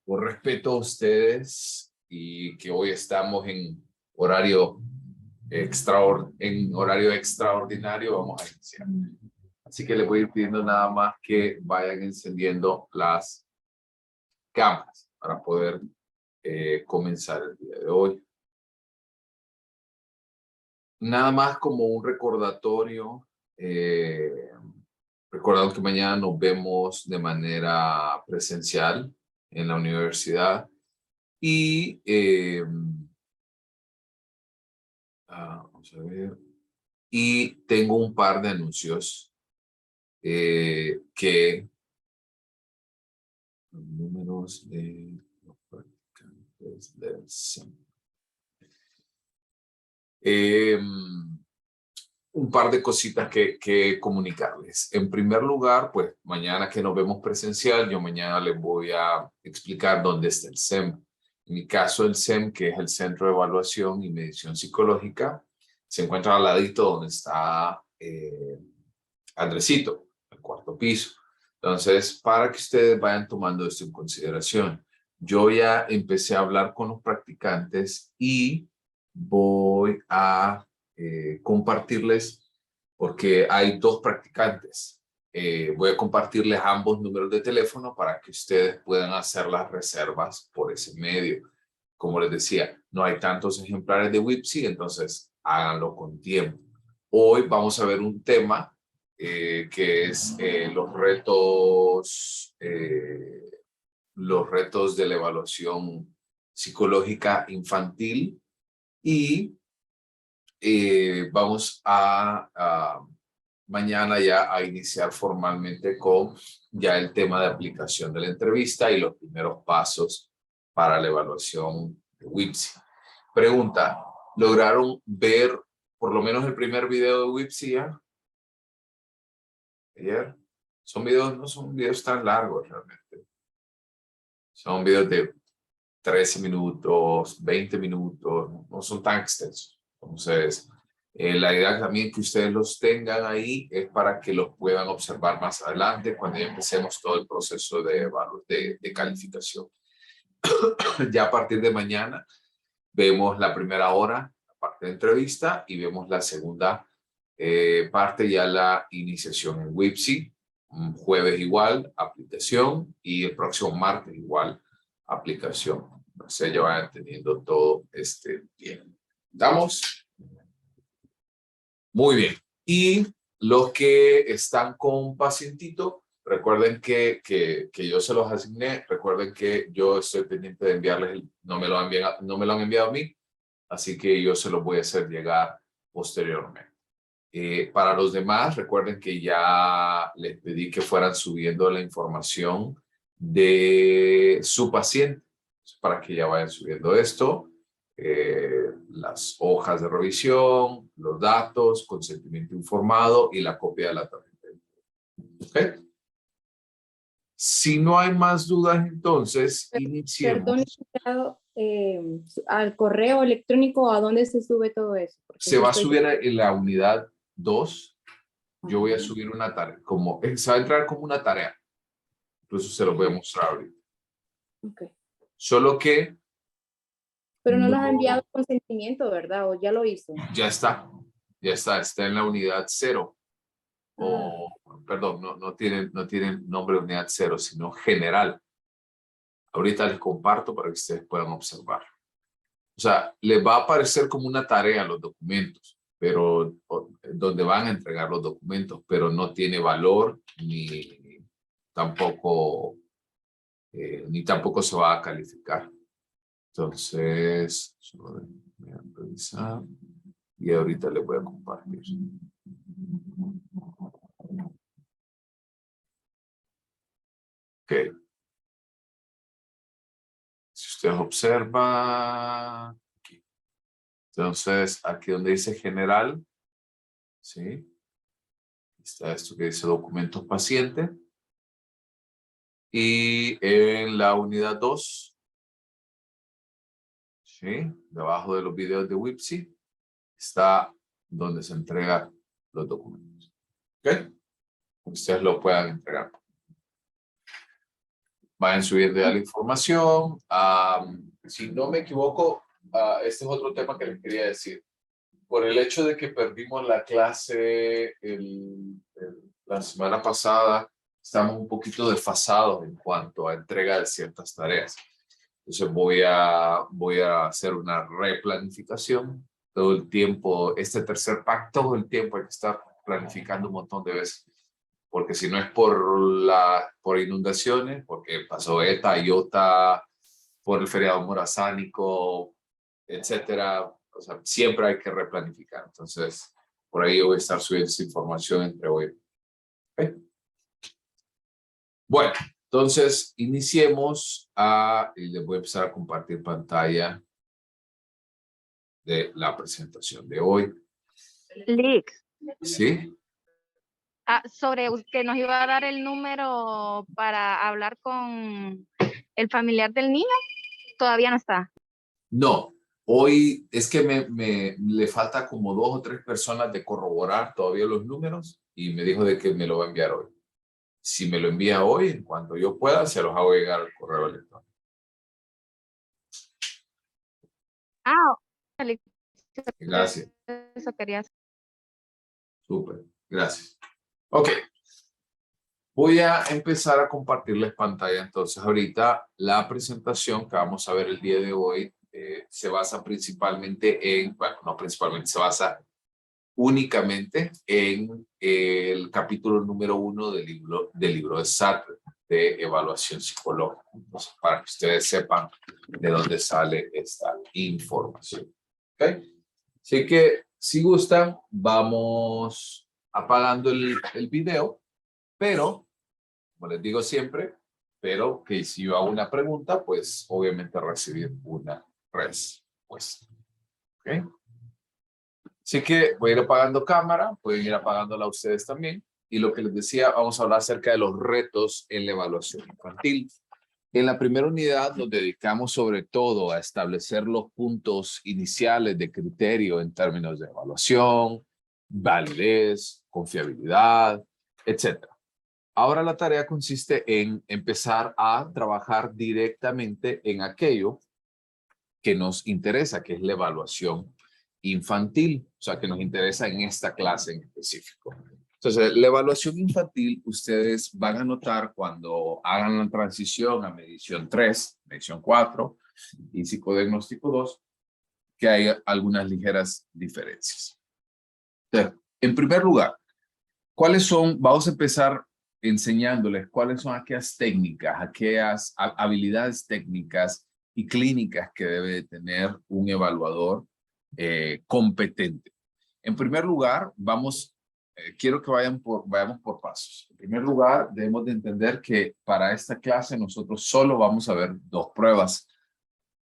Por respeto a ustedes y que hoy estamos en horario extraordinario, vamos a iniciar. Así que les voy a ir pidiendo nada más que vayan encendiendo las cámaras para poder comenzar el día de hoy. Nada más como un recordatorio, recordando que mañana nos vemos de manera presencial en la universidad y vamos a ver, y tengo un par de anuncios que números de los practicantes del SEM. Un par de cositas que comunicarles. En primer lugar, pues mañana que nos vemos presencial, yo mañana les voy a explicar dónde está el SEM. En mi caso, el SEM, que es el Centro de Evaluación y Medición Psicológica, se encuentra al ladito donde está Andresito, el cuarto piso. Entonces, para que ustedes vayan tomando esto en consideración, yo ya empecé a hablar con los practicantes y voy a compartirles, porque hay dos practicantes. Voy a compartirles ambos números de teléfono para que ustedes puedan hacer las reservas por ese medio. Como les decía, no hay tantos ejemplares de WIPSI, entonces háganlo con tiempo. Hoy vamos a ver un tema que es los retos de la evaluación psicológica infantil y vamos a mañana ya a iniciar formalmente con ya el tema de aplicación de la entrevista y los primeros pasos para la evaluación de WIPSI. Pregunta, ¿lograron ver por lo menos el primer video de WIPSI ya? Ayer. Son videos, no son videos tan largos realmente. Son videos de 13 minutos, 20 minutos, no son tan extensos. Entonces, la idea también que ustedes los tengan ahí es para que los puedan observar más adelante cuando ya empecemos todo el proceso de calificación. Ya a partir de mañana vemos la primera hora, la parte de entrevista, y vemos la segunda parte, ya la iniciación en WIPSI. Jueves igual, aplicación, y el próximo martes igual, aplicación. No sé, ya van entendiendo todo bien. ¿Damos? Muy bien. Y los que están con pacientito, recuerden que yo se los asigné. Recuerden que yo estoy pendiente de enviarles, no me lo han enviado a mí, así que yo se los voy a hacer llegar posteriormente. Para los demás, recuerden que ya les pedí que fueran subiendo la información de su paciente, para que ya vayan subiendo esto, las hojas de revisión, los datos, consentimiento informado y la copia de la tarjeta. ¿Okay? Si no hay más dudas, entonces iniciemos. Perdón, al correo electrónico, ¿a dónde se sube todo eso? Porque Se va a subir en la unidad 2. Yo voy a subir una tarea, se va a entrar como una tarea. Incluso se lo voy a mostrar ahorita. Okay. Solo que... Pero no nos ha enviado consentimiento, ¿verdad? ¿O ya lo hizo? Ya está en la unidad 0. Perdón, no tiene nombre de unidad 0, sino general. Ahorita les comparto para que ustedes puedan observar. O sea, les va a aparecer como una tarea los documentos, pero donde van a entregar los documentos, pero no tiene valor ni tampoco se va a calificar. Entonces, voy a revisar y ahorita les voy a compartir. Ok. Si ustedes observan, aquí. Entonces, aquí donde dice general, ¿sí? Está esto que dice documentos paciente. Y en la unidad 2, ¿sí? Debajo de los videos de WIPSI, está donde se entregan los documentos. ¿Ok? Ustedes lo puedan entregar. vayan subiendo ya la información. Si no me equivoco, este es otro tema que les quería decir. Por el hecho de que perdimos la clase la semana pasada, estamos un poquito desfasados en cuanto a entrega de ciertas tareas. Entonces voy a hacer una replanificación todo el tiempo. Este tercer pack, todo el tiempo hay que estar planificando un montón de veces. Porque si no es por inundaciones, porque pasó ETA, IOTA, por el feriado morazánico, etcétera. O sea, siempre hay que replanificar. Entonces, por ahí voy a estar subiendo esa información entre hoy. ¿Okay? Bueno, entonces iniciemos y les voy a empezar a compartir pantalla de la presentación de hoy. Lix, ¿Sí? sobre que nos iba a dar el número para hablar con el familiar del niño, todavía no está. No, hoy es que le falta como 2 o 3 personas de corroborar todavía los números y me dijo de que me lo va a enviar hoy. Si me lo envía hoy, en cuanto yo pueda, se los hago llegar al correo electrónico. Lix, Gracias. eso quería hacer. Súper, gracias. Ok. Voy a empezar a compartirles pantalla. Entonces, ahorita la presentación que vamos a ver el día de hoy se basa principalmente no principalmente, se basa únicamente en el capítulo número 1 del libro de Sartre, de evaluación psicológica. Entonces, para que ustedes sepan de dónde sale esta información. ¿Ok? Así que, si gustan, vamos apagando el video, pero, como les digo siempre, pero que si yo hago una pregunta, pues obviamente recibir una respuesta. ¿Ok? Así que voy a ir apagando cámara, pueden ir apagándola ustedes también. Y lo que les decía, vamos a hablar acerca de los retos en la evaluación infantil. En la primera unidad nos dedicamos sobre todo a establecer los puntos iniciales de criterio en términos de evaluación, validez, confiabilidad, etc. Ahora la tarea consiste en empezar a trabajar directamente en aquello que nos interesa, que es la evaluación infantil, o sea, que nos interesa en esta clase en específico. Entonces, la evaluación infantil, ustedes van a notar cuando hagan la transición a medición 3, medición 4 y psicodiagnóstico 2, que hay algunas ligeras diferencias. Entonces, en primer lugar, ¿cuáles son? Vamos a empezar enseñándoles cuáles son aquellas técnicas, aquellas habilidades técnicas y clínicas que debe de tener un evaluador competente. En primer lugar, quiero que vayamos por pasos. En primer lugar, debemos de entender que para esta clase nosotros solo vamos a ver 2 pruebas,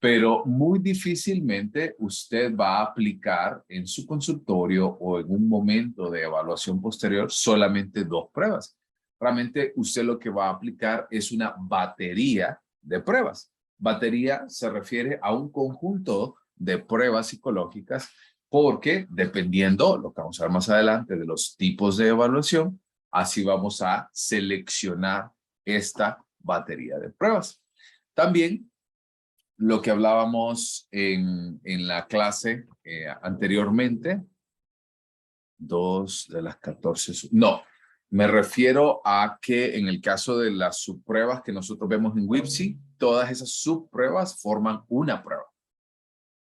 pero muy difícilmente usted va a aplicar en su consultorio o en un momento de evaluación posterior solamente 2 pruebas. Realmente usted lo que va a aplicar es una batería de pruebas. Batería se refiere a un conjunto de pruebas psicológicas porque dependiendo, lo que vamos a ver más adelante, de los tipos de evaluación, así vamos a seleccionar esta batería de pruebas. También lo que hablábamos en la clase anteriormente, 2 de las 14, no, me refiero a que en el caso de las subpruebas que nosotros vemos en WIPSI, todas esas subpruebas forman una prueba.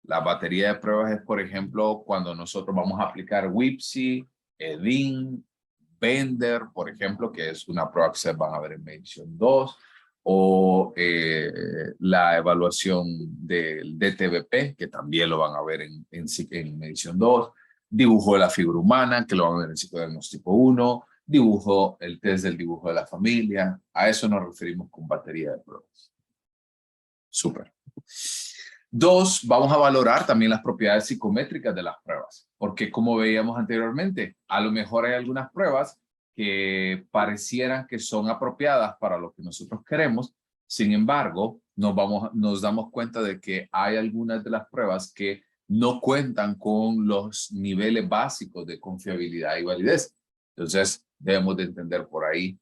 La batería de pruebas es, por ejemplo, cuando nosotros vamos a aplicar WIPSI, EDIN, Bender, por ejemplo, que es una prueba que se van a ver en medición 2, o la evaluación del DTBP, que también lo van a ver en medición 2, dibujo de la figura humana, que lo van a ver en psicodiagnóstico 1, el test del dibujo de la familia, a eso nos referimos con batería de pruebas. Súper. 2, vamos a valorar también las propiedades psicométricas de las pruebas, porque como veíamos anteriormente, a lo mejor hay algunas pruebas que parecieran que son apropiadas para lo que nosotros queremos, sin embargo, nos damos cuenta de que hay algunas de las pruebas que no cuentan con los niveles básicos de confiabilidad y validez. Entonces, debemos de entender por ahí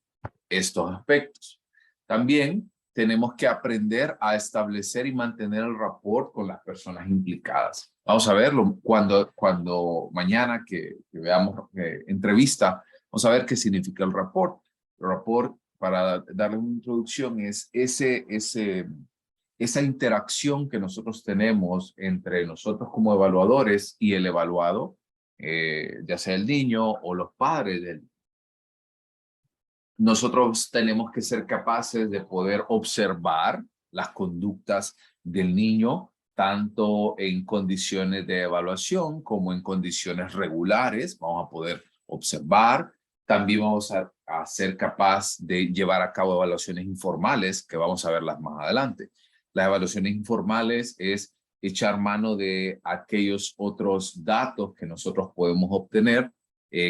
estos aspectos. También tenemos que aprender a establecer y mantener el rapport con las personas implicadas. Vamos a verlo cuando mañana que veamos entrevista, vamos a ver qué significa el rapport. El rapport, para darle una introducción, es esa interacción que nosotros tenemos entre nosotros como evaluadores y el evaluado, ya sea el niño o los padres del niño. Nosotros tenemos que ser capaces de poder observar las conductas del niño, tanto en condiciones de evaluación como en condiciones regulares. Vamos a poder observar. También vamos a ser capaz de llevar a cabo evaluaciones informales, que vamos a verlas más adelante. Las evaluaciones informales es echar mano de aquellos otros datos que nosotros podemos obtener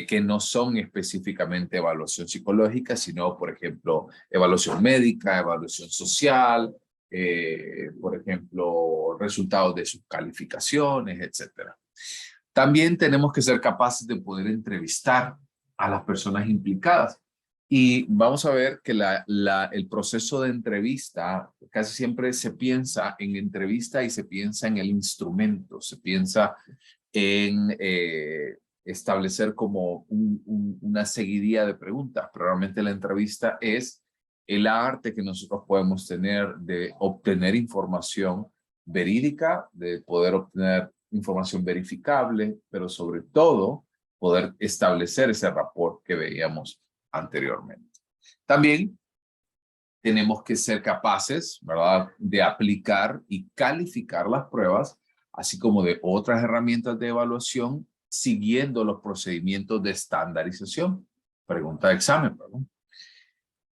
que no son específicamente evaluación psicológica, sino, por ejemplo, evaluación médica, evaluación social, por ejemplo, resultados de sus calificaciones, etc. También tenemos que ser capaces de poder entrevistar a las personas implicadas. Y vamos a ver que el proceso de entrevista, casi siempre se piensa en entrevista y se piensa en el instrumento, se piensa en establecer como una seguidilla de preguntas, pero realmente la entrevista es el arte que nosotros podemos tener de obtener información verídica, de poder obtener información verificable, pero sobre todo poder establecer ese rapport que veíamos anteriormente. También tenemos que ser capaces, ¿verdad?, de aplicar y calificar las pruebas, así como de otras herramientas de evaluación, siguiendo los procedimientos de estandarización. Pregunta de examen, perdón.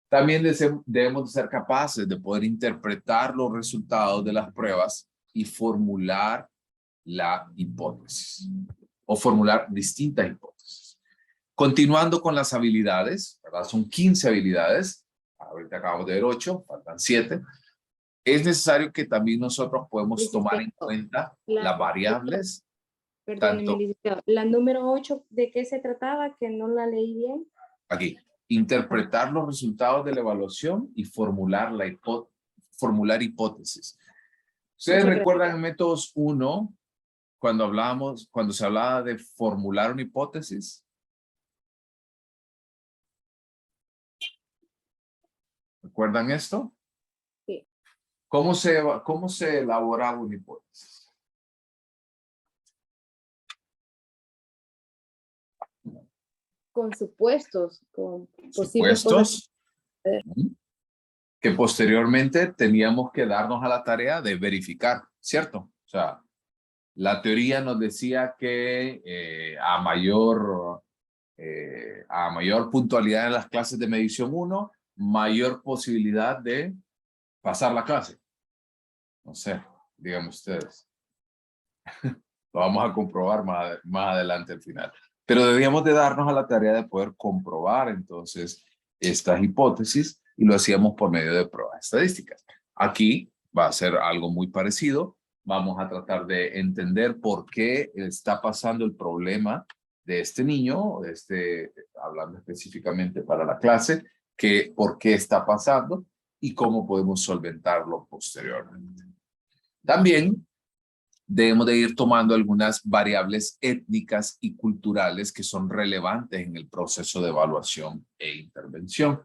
También debemos de ser capaces de poder interpretar los resultados de las pruebas y formular la hipótesis o formular distintas hipótesis. Continuando con las habilidades, ¿verdad? Son 15 habilidades. Ahorita acabamos de ver 8, faltan 7. Es necesario que también nosotros podemos tomar en cuenta las variables. Perdóneme, licenciado. La número 8, ¿de qué se trataba? Que no la leí bien. Aquí, interpretar los resultados de la evaluación y formular hipótesis. ¿Ustedes recuerdan en métodos 1, cuando se hablaba de formular una hipótesis? ¿Recuerdan esto? Sí. ¿Cómo se elaboraba una hipótesis? Con supuestos, con posibles Supuestos cosas. que posteriormente teníamos que darnos a la tarea de verificar, ¿cierto? O sea, la teoría nos decía que a mayor puntualidad en las clases de medición 1, mayor posibilidad de pasar la clase. No sé, díganme ustedes. Lo vamos a comprobar más adelante al final. Pero debíamos de darnos a la tarea de poder comprobar entonces estas hipótesis y lo hacíamos por medio de pruebas estadísticas. Aquí va a ser algo muy parecido. Vamos a tratar de entender por qué está pasando el problema de este niño, hablando específicamente para la clase, por qué está pasando y cómo podemos solventarlo posteriormente. También debemos de ir tomando algunas variables étnicas y culturales que son relevantes en el proceso de evaluación e intervención,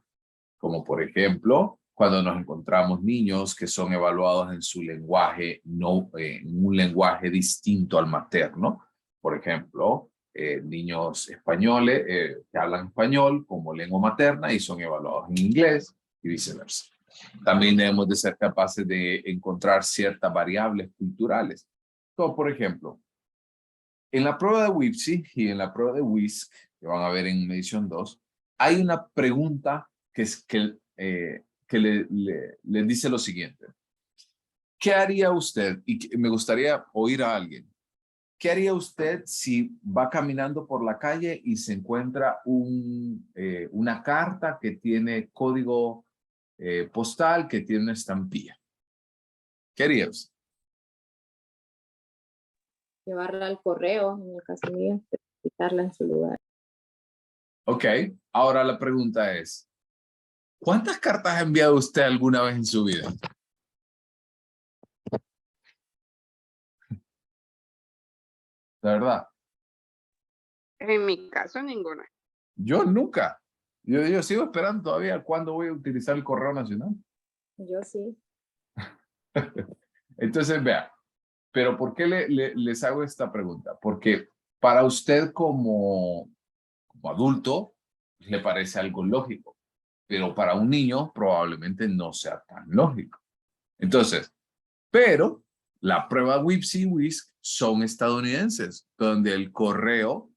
como por ejemplo, cuando nos encontramos niños que son evaluados en su lenguaje, en un lenguaje distinto al materno, por ejemplo, niños españoles que hablan español como lengua materna y son evaluados en inglés y viceversa. También debemos de ser capaces de encontrar ciertas variables culturales. Como por ejemplo, en la prueba de WIPSI y en la prueba de WISC, que van a ver en medición 2, hay una pregunta que le dice lo siguiente. ¿Qué haría usted? Y me gustaría oír a alguien. ¿Qué haría usted si va caminando por la calle y se encuentra una carta que tiene código postal, que tiene una estampilla? ¿Qué haría usted? Llevarla al correo, en el caso mío, quitarla en su lugar. Ok, ahora la pregunta es, ¿Cuántas cartas ha enviado usted alguna vez en su vida? La verdad, En mi caso, ninguna. yo nunca. Yo sigo esperando todavía cuándo voy a utilizar el correo nacional. Yo sí. Entonces, vea, pero ¿por qué les hago esta pregunta? Porque para usted como adulto le parece algo lógico, pero para un niño probablemente no sea tan lógico. Entonces, pero la prueba WIPS y WISC son estadounidenses, donde el correo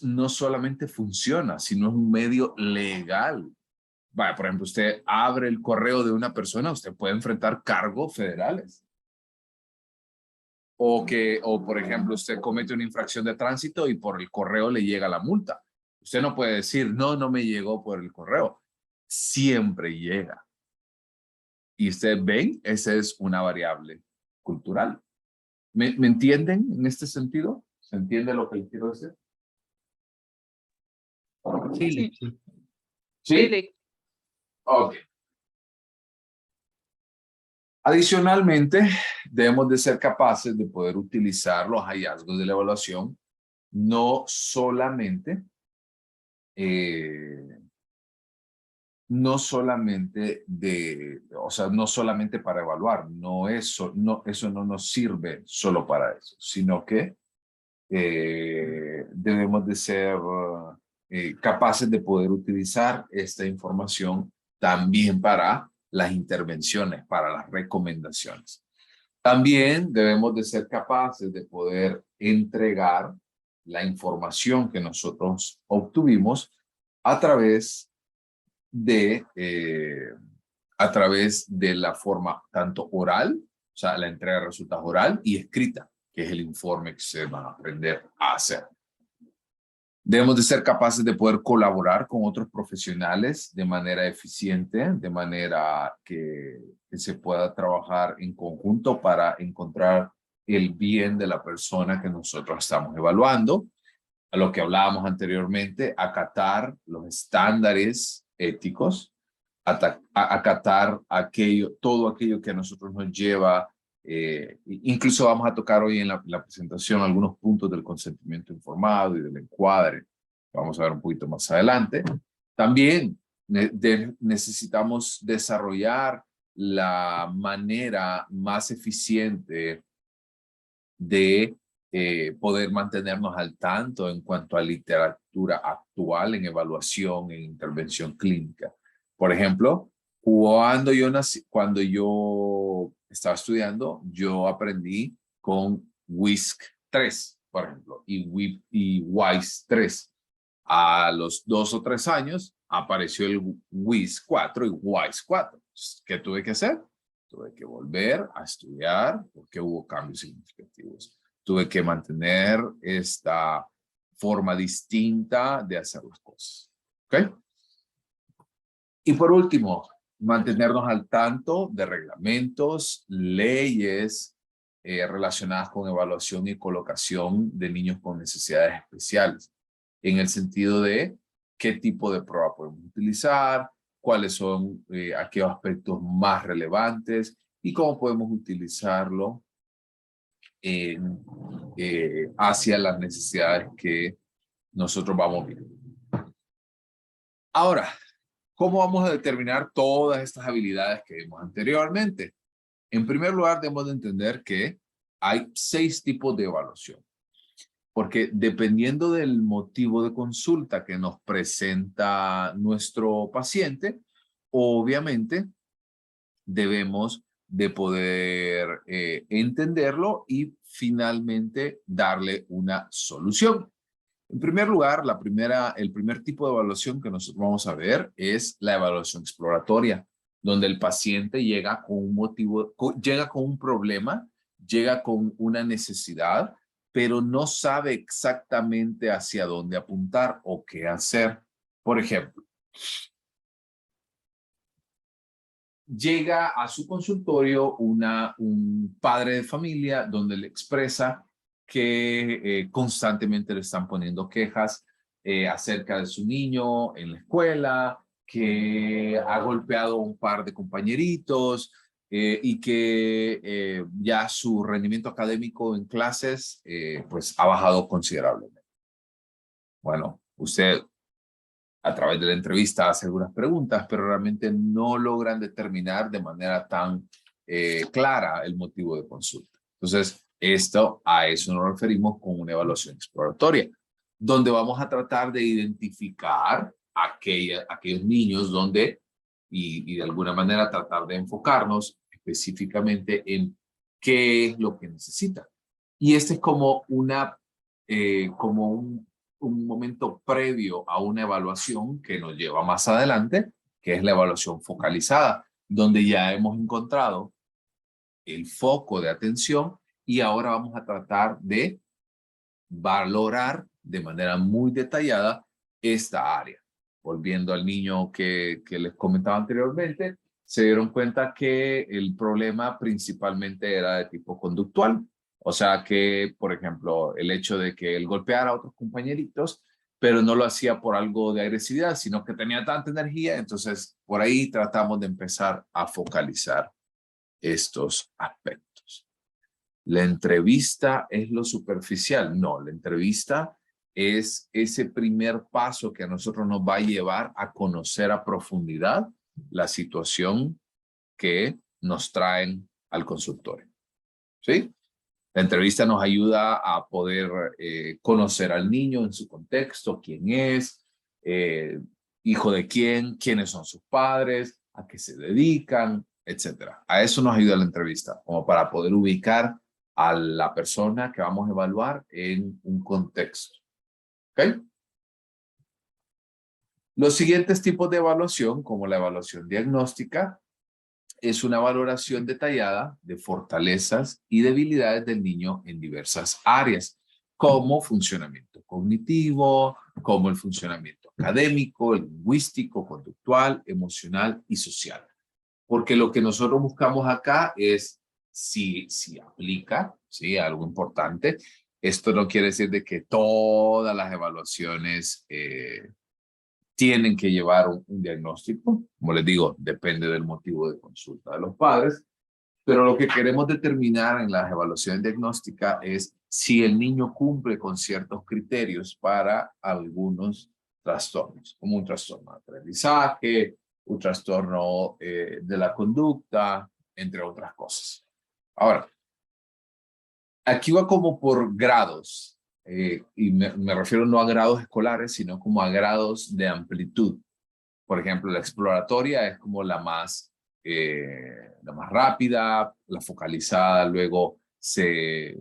no solamente funciona, sino es un medio legal. Vaya, por ejemplo, usted abre el correo de una persona, usted puede enfrentar cargos federales. O por ejemplo, usted comete una infracción de tránsito y por el correo le llega la multa. Usted no puede decir, no, no me llegó por el correo. Siempre llega. Y ustedes ven, esa es una variable cultural. ¿Me entienden en este sentido? ¿Se entiende lo que les quiero decir? Sí, Sí. sí. ¿Sí? Lick. Ok. Adicionalmente, debemos de ser capaces de poder utilizar los hallazgos de la evaluación no solamente no solamente no solamente para evaluar, eso no nos sirve solo para eso, sino que debemos de ser capaces de poder utilizar esta información también para las intervenciones, para las recomendaciones. También debemos de ser capaces de poder entregar la información que nosotros obtuvimos a través de la forma tanto oral, o sea, la entrega de resultados oral y escrita, que es el informe que se van a aprender a hacer. Debemos de ser capaces de poder colaborar con otros profesionales de manera eficiente, de manera que se pueda trabajar en conjunto para encontrar el bien de la persona que nosotros estamos evaluando. A lo que hablábamos anteriormente, acatar los estándares éticos, acatar todo aquello que a nosotros nos lleva, incluso vamos a tocar hoy en la presentación algunos puntos del consentimiento informado y del encuadre, vamos a ver un poquito más adelante. También necesitamos desarrollar la manera más eficiente de poder mantenernos al tanto en cuanto a literatura actual en evaluación, en intervención clínica. Por ejemplo, cuando yo estaba estudiando, yo aprendí con WISC 3, por ejemplo, y WISE 3. A los 2 o 3 años apareció el WISC 4 y WISE 4. ¿Qué tuve que hacer? Tuve que volver a estudiar porque hubo cambios significativos. Tuve que mantener esta forma distinta de hacer las cosas. ¿Ok? Y por último, mantenernos al tanto de reglamentos, leyes relacionadas con evaluación y colocación de niños con necesidades especiales, en el sentido de qué tipo de prueba podemos utilizar, cuáles son aquellos aspectos más relevantes y cómo podemos utilizarlo hacia las necesidades que nosotros vamos viendo. Ahora, ¿cómo vamos a determinar todas estas habilidades que vimos anteriormente? En primer lugar, debemos de entender que hay 6 tipos de evaluación. Porque dependiendo del motivo de consulta que nos presenta nuestro paciente, obviamente debemos de poder entenderlo y finalmente darle una solución. En primer lugar, el primer tipo de evaluación que nosotros vamos a ver es la evaluación exploratoria, donde el paciente llega con un motivo, llega con un problema, llega con una necesidad, pero no sabe exactamente hacia dónde apuntar o qué hacer. Por ejemplo, llega a su consultorio un padre de familia donde le expresa que constantemente le están poniendo quejas acerca de su niño en la escuela, que ha golpeado a un par de compañeritos y que ya su rendimiento académico en clases pues ha bajado considerablemente. Bueno, usted a través de la entrevista hace algunas preguntas, pero realmente no logran determinar de manera tan clara el motivo de consulta. Entonces, a eso nos referimos con una evaluación exploratoria, donde vamos a tratar de identificar aquellos niños donde, y de alguna manera tratar de enfocarnos específicamente en qué es lo que necesitan. Y este es como un momento previo a una evaluación que nos lleva más adelante, que es la evaluación focalizada, donde ya hemos encontrado el foco de atención y ahora vamos a tratar de valorar de manera muy detallada esta área. Volviendo al niño que les comentaba anteriormente, se dieron cuenta que el problema principalmente era de tipo conductual. O sea que, por ejemplo, el hecho de que él golpeara a otros compañeritos, pero no lo hacía por algo de agresividad, sino que tenía tanta energía. Entonces, por ahí tratamos de empezar a focalizar estos aspectos. ¿La entrevista es lo superficial? No, la entrevista es ese primer paso que a nosotros nos va a llevar a conocer a profundidad la situación que nos traen al consultorio. ¿Sí? La entrevista nos ayuda a poder conocer al niño en su contexto, quién es, hijo de quién, quiénes son sus padres, a qué se dedican, etc. A eso nos ayuda la entrevista, como para poder ubicar a la persona que vamos a evaluar en un contexto. ¿Ok? Los siguientes tipos de evaluación, como la evaluación diagnóstica, es una valoración detallada de fortalezas y debilidades del niño en diversas áreas, como funcionamiento cognitivo, como el funcionamiento académico, el lingüístico, conductual, emocional y social. Porque lo que nosotros buscamos acá es si aplica, ¿sí? Algo importante. Esto no quiere decir de que todas las evaluaciones tienen que llevar un diagnóstico. Como les digo, depende del motivo de consulta de los padres. Pero lo que queremos determinar en las evaluaciones diagnósticas es si el niño cumple con ciertos criterios para algunos trastornos, como un trastorno de aprendizaje, un trastorno de la conducta, entre otras cosas. Ahora, aquí va como por grados, y me refiero no a grados escolares, sino como a grados de amplitud. Por ejemplo, la exploratoria es como la más rápida, la focalizada, luego se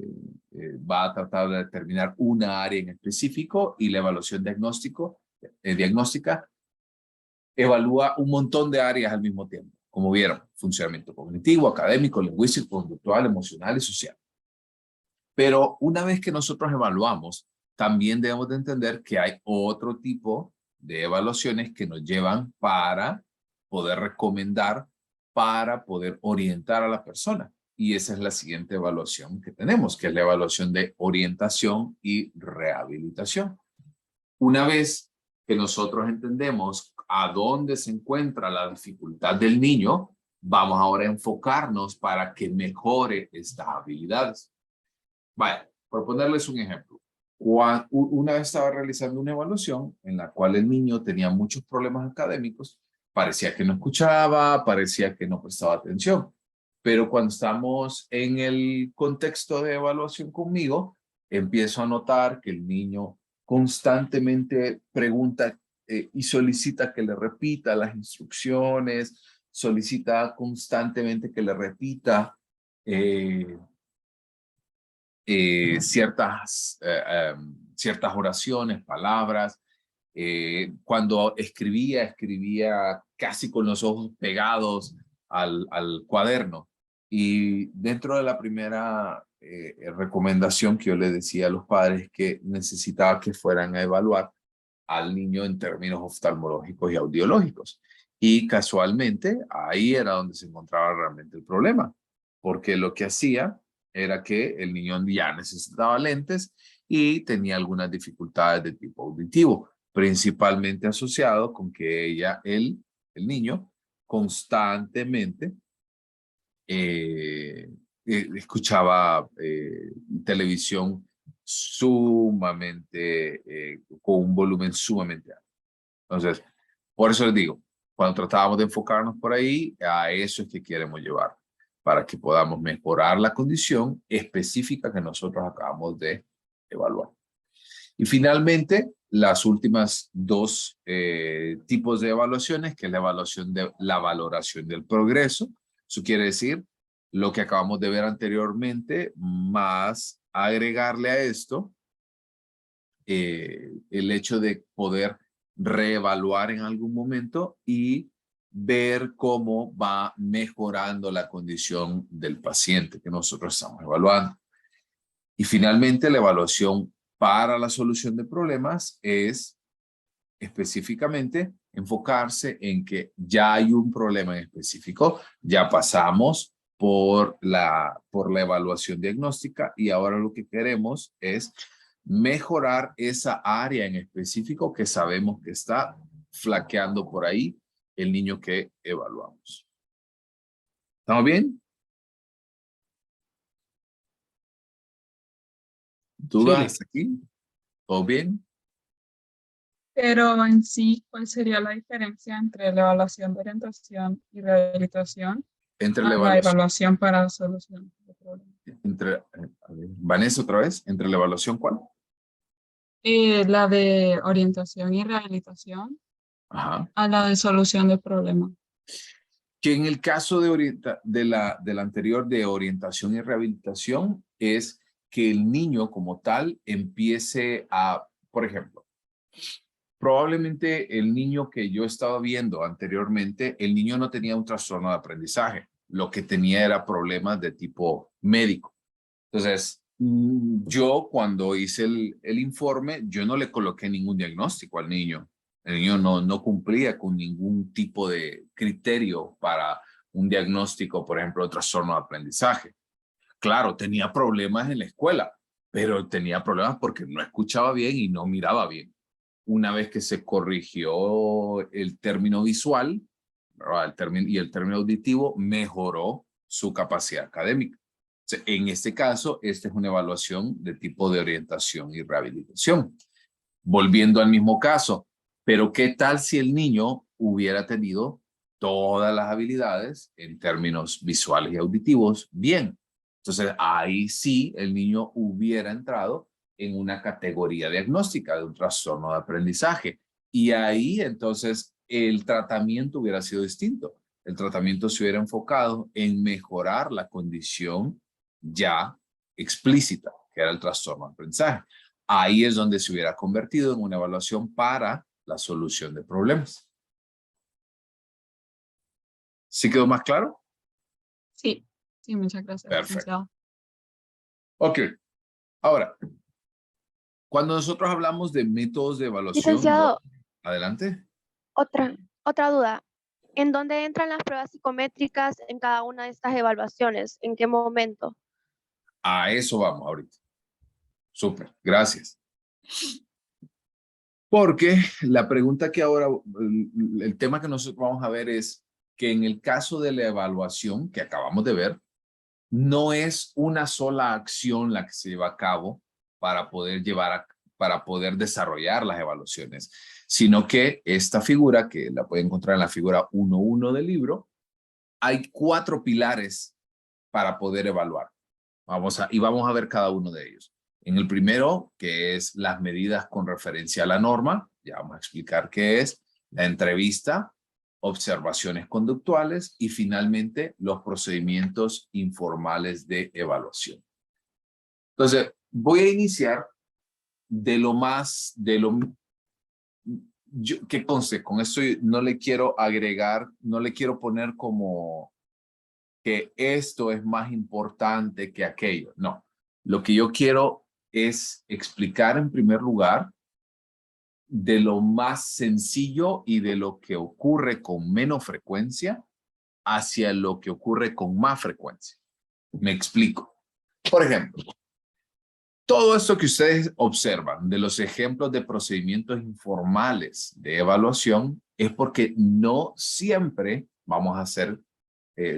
va a tratar de determinar una área en específico y la evaluación diagnóstica evalúa un montón de áreas al mismo tiempo. Como vieron, funcionamiento cognitivo, académico, lingüístico, conductual, emocional y social. Pero una vez que nosotros evaluamos, también debemos de entender que hay otro tipo de evaluaciones que nos llevan para poder recomendar, para poder orientar a la persona. Y esa es la siguiente evaluación que tenemos, que es la evaluación de orientación y rehabilitación. Una vez que nosotros entendemos a dónde se encuentra la dificultad del niño, vamos ahora a enfocarnos para que mejore estas habilidades. Vaya, por ponerles un ejemplo. Una vez estaba realizando una evaluación en la cual el niño tenía muchos problemas académicos, parecía que no escuchaba, parecía que no prestaba atención, pero cuando estamos en el contexto de evaluación conmigo, empiezo a notar que el niño constantemente pregunta y solicita que le repita las instrucciones, solicita constantemente que le repita ciertas oraciones, palabras. Cuando escribía casi con los ojos pegados al cuaderno. Y dentro de la primera recomendación que yo le decía a los padres que necesitaba que fueran a evaluar al niño en términos oftalmológicos y audiológicos. Y casualmente ahí era donde se encontraba realmente el problema, porque lo que hacía era que el niño ya necesitaba lentes y tenía algunas dificultades de tipo auditivo. principalmente asociado con que el niño, constantemente escuchaba televisión sumamente, con un volumen sumamente alto. Entonces, por eso les digo, cuando tratábamos de enfocarnos por ahí, a eso es que queremos llevar, para que podamos mejorar la condición específica que nosotros acabamos de evaluar. Y finalmente, las últimas dos tipos de evaluaciones, que es la valoración del progreso. Eso quiere decir lo que acabamos de ver anteriormente, más agregarle a esto el hecho de poder reevaluar en algún momento y ver cómo va mejorando la condición del paciente que nosotros estamos evaluando. Y finalmente, la evaluación para la solución de problemas es específicamente enfocarse en que ya hay un problema en específico, ya pasamos por la evaluación diagnóstica y ahora lo que queremos es mejorar esa área en específico que sabemos que está flaqueando por ahí el niño que evaluamos. ¿Estamos bien? ¿Dudas Sí. aquí? ¿Todo bien? Pero en sí, ¿cuál sería la diferencia entre la evaluación de orientación y rehabilitación Entre a la la evaluación, evaluación para solución de problemas? a ver, Vanessa otra vez, entre la evaluación, ¿cuál? La de orientación y rehabilitación Ajá. a la de solución de problemas. Que en el caso de la anterior de orientación y rehabilitación es que el niño como tal empiece a, por ejemplo, probablemente el niño que yo estaba viendo anteriormente, el niño no tenía un trastorno de aprendizaje, lo que tenía era problemas de tipo médico. Entonces, yo cuando hice el informe, yo no le coloqué ningún diagnóstico al niño. El niño no cumplía con ningún tipo de criterio para un diagnóstico, por ejemplo, de trastorno de aprendizaje. Claro, tenía problemas en la escuela, pero tenía problemas porque no escuchaba bien y no miraba bien. Una vez que se corrigió el término visual, ¿verdad? El término auditivo, mejoró su capacidad académica. En este caso, esta es una evaluación de tipo de orientación y rehabilitación. Volviendo al mismo caso, pero ¿qué tal si el niño hubiera tenido todas las habilidades en términos visuales y auditivos bien? Entonces, ahí sí el niño hubiera entrado en una categoría diagnóstica de un trastorno de aprendizaje. Y ahí entonces el tratamiento hubiera sido distinto. El tratamiento se hubiera enfocado en mejorar la condición ya explícita, que era el trastorno de aprendizaje. Ahí es donde se hubiera convertido en una evaluación para la solución de problemas. ¿Sí quedó más claro? Sí, sí, muchas gracias, Perfecto. licenciado. Ok. Ahora, cuando nosotros hablamos de métodos de evaluación, Licenciado, adelante. otra duda. ¿En dónde entran las pruebas psicométricas en cada una de estas evaluaciones? ¿En qué momento? A eso vamos ahorita. Súper, gracias. Porque la pregunta que ahora, el tema que nosotros vamos a ver es que en el caso de la evaluación que acabamos de ver, no es una sola acción la que se lleva a cabo para poder para poder desarrollar las evaluaciones, sino que esta figura, que la pueden encontrar en la figura 1.1 del libro, hay 4 pilares para poder evaluar. Vamos a ver cada uno de ellos. En el primero, que es las medidas con referencia a la norma, ya vamos a explicar qué es, la entrevista, observaciones conductuales y finalmente los procedimientos informales de evaluación. Entonces, voy a iniciar que conste, con esto no le quiero agregar, no le quiero poner como que esto es más importante que aquello. No, lo que yo quiero es explicar en primer lugar de lo más sencillo y de lo que ocurre con menos frecuencia hacia lo que ocurre con más frecuencia. Me explico. Por ejemplo, Todo esto que ustedes observan de los ejemplos de procedimientos informales de evaluación es porque no siempre vamos a hacer,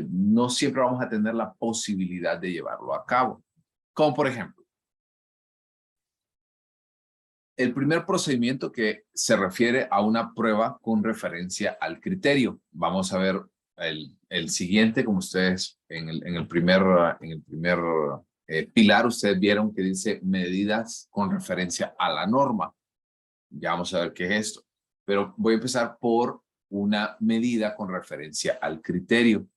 no siempre vamos a tener la posibilidad de llevarlo a cabo. Como por ejemplo, el primer procedimiento que se refiere a una prueba con referencia al criterio. Vamos a ver el siguiente, como ustedes en el primer pilar, ustedes vieron que dice medidas con referencia a la norma. Ya vamos a ver qué es esto. Pero voy a empezar por una medida con referencia al criterio.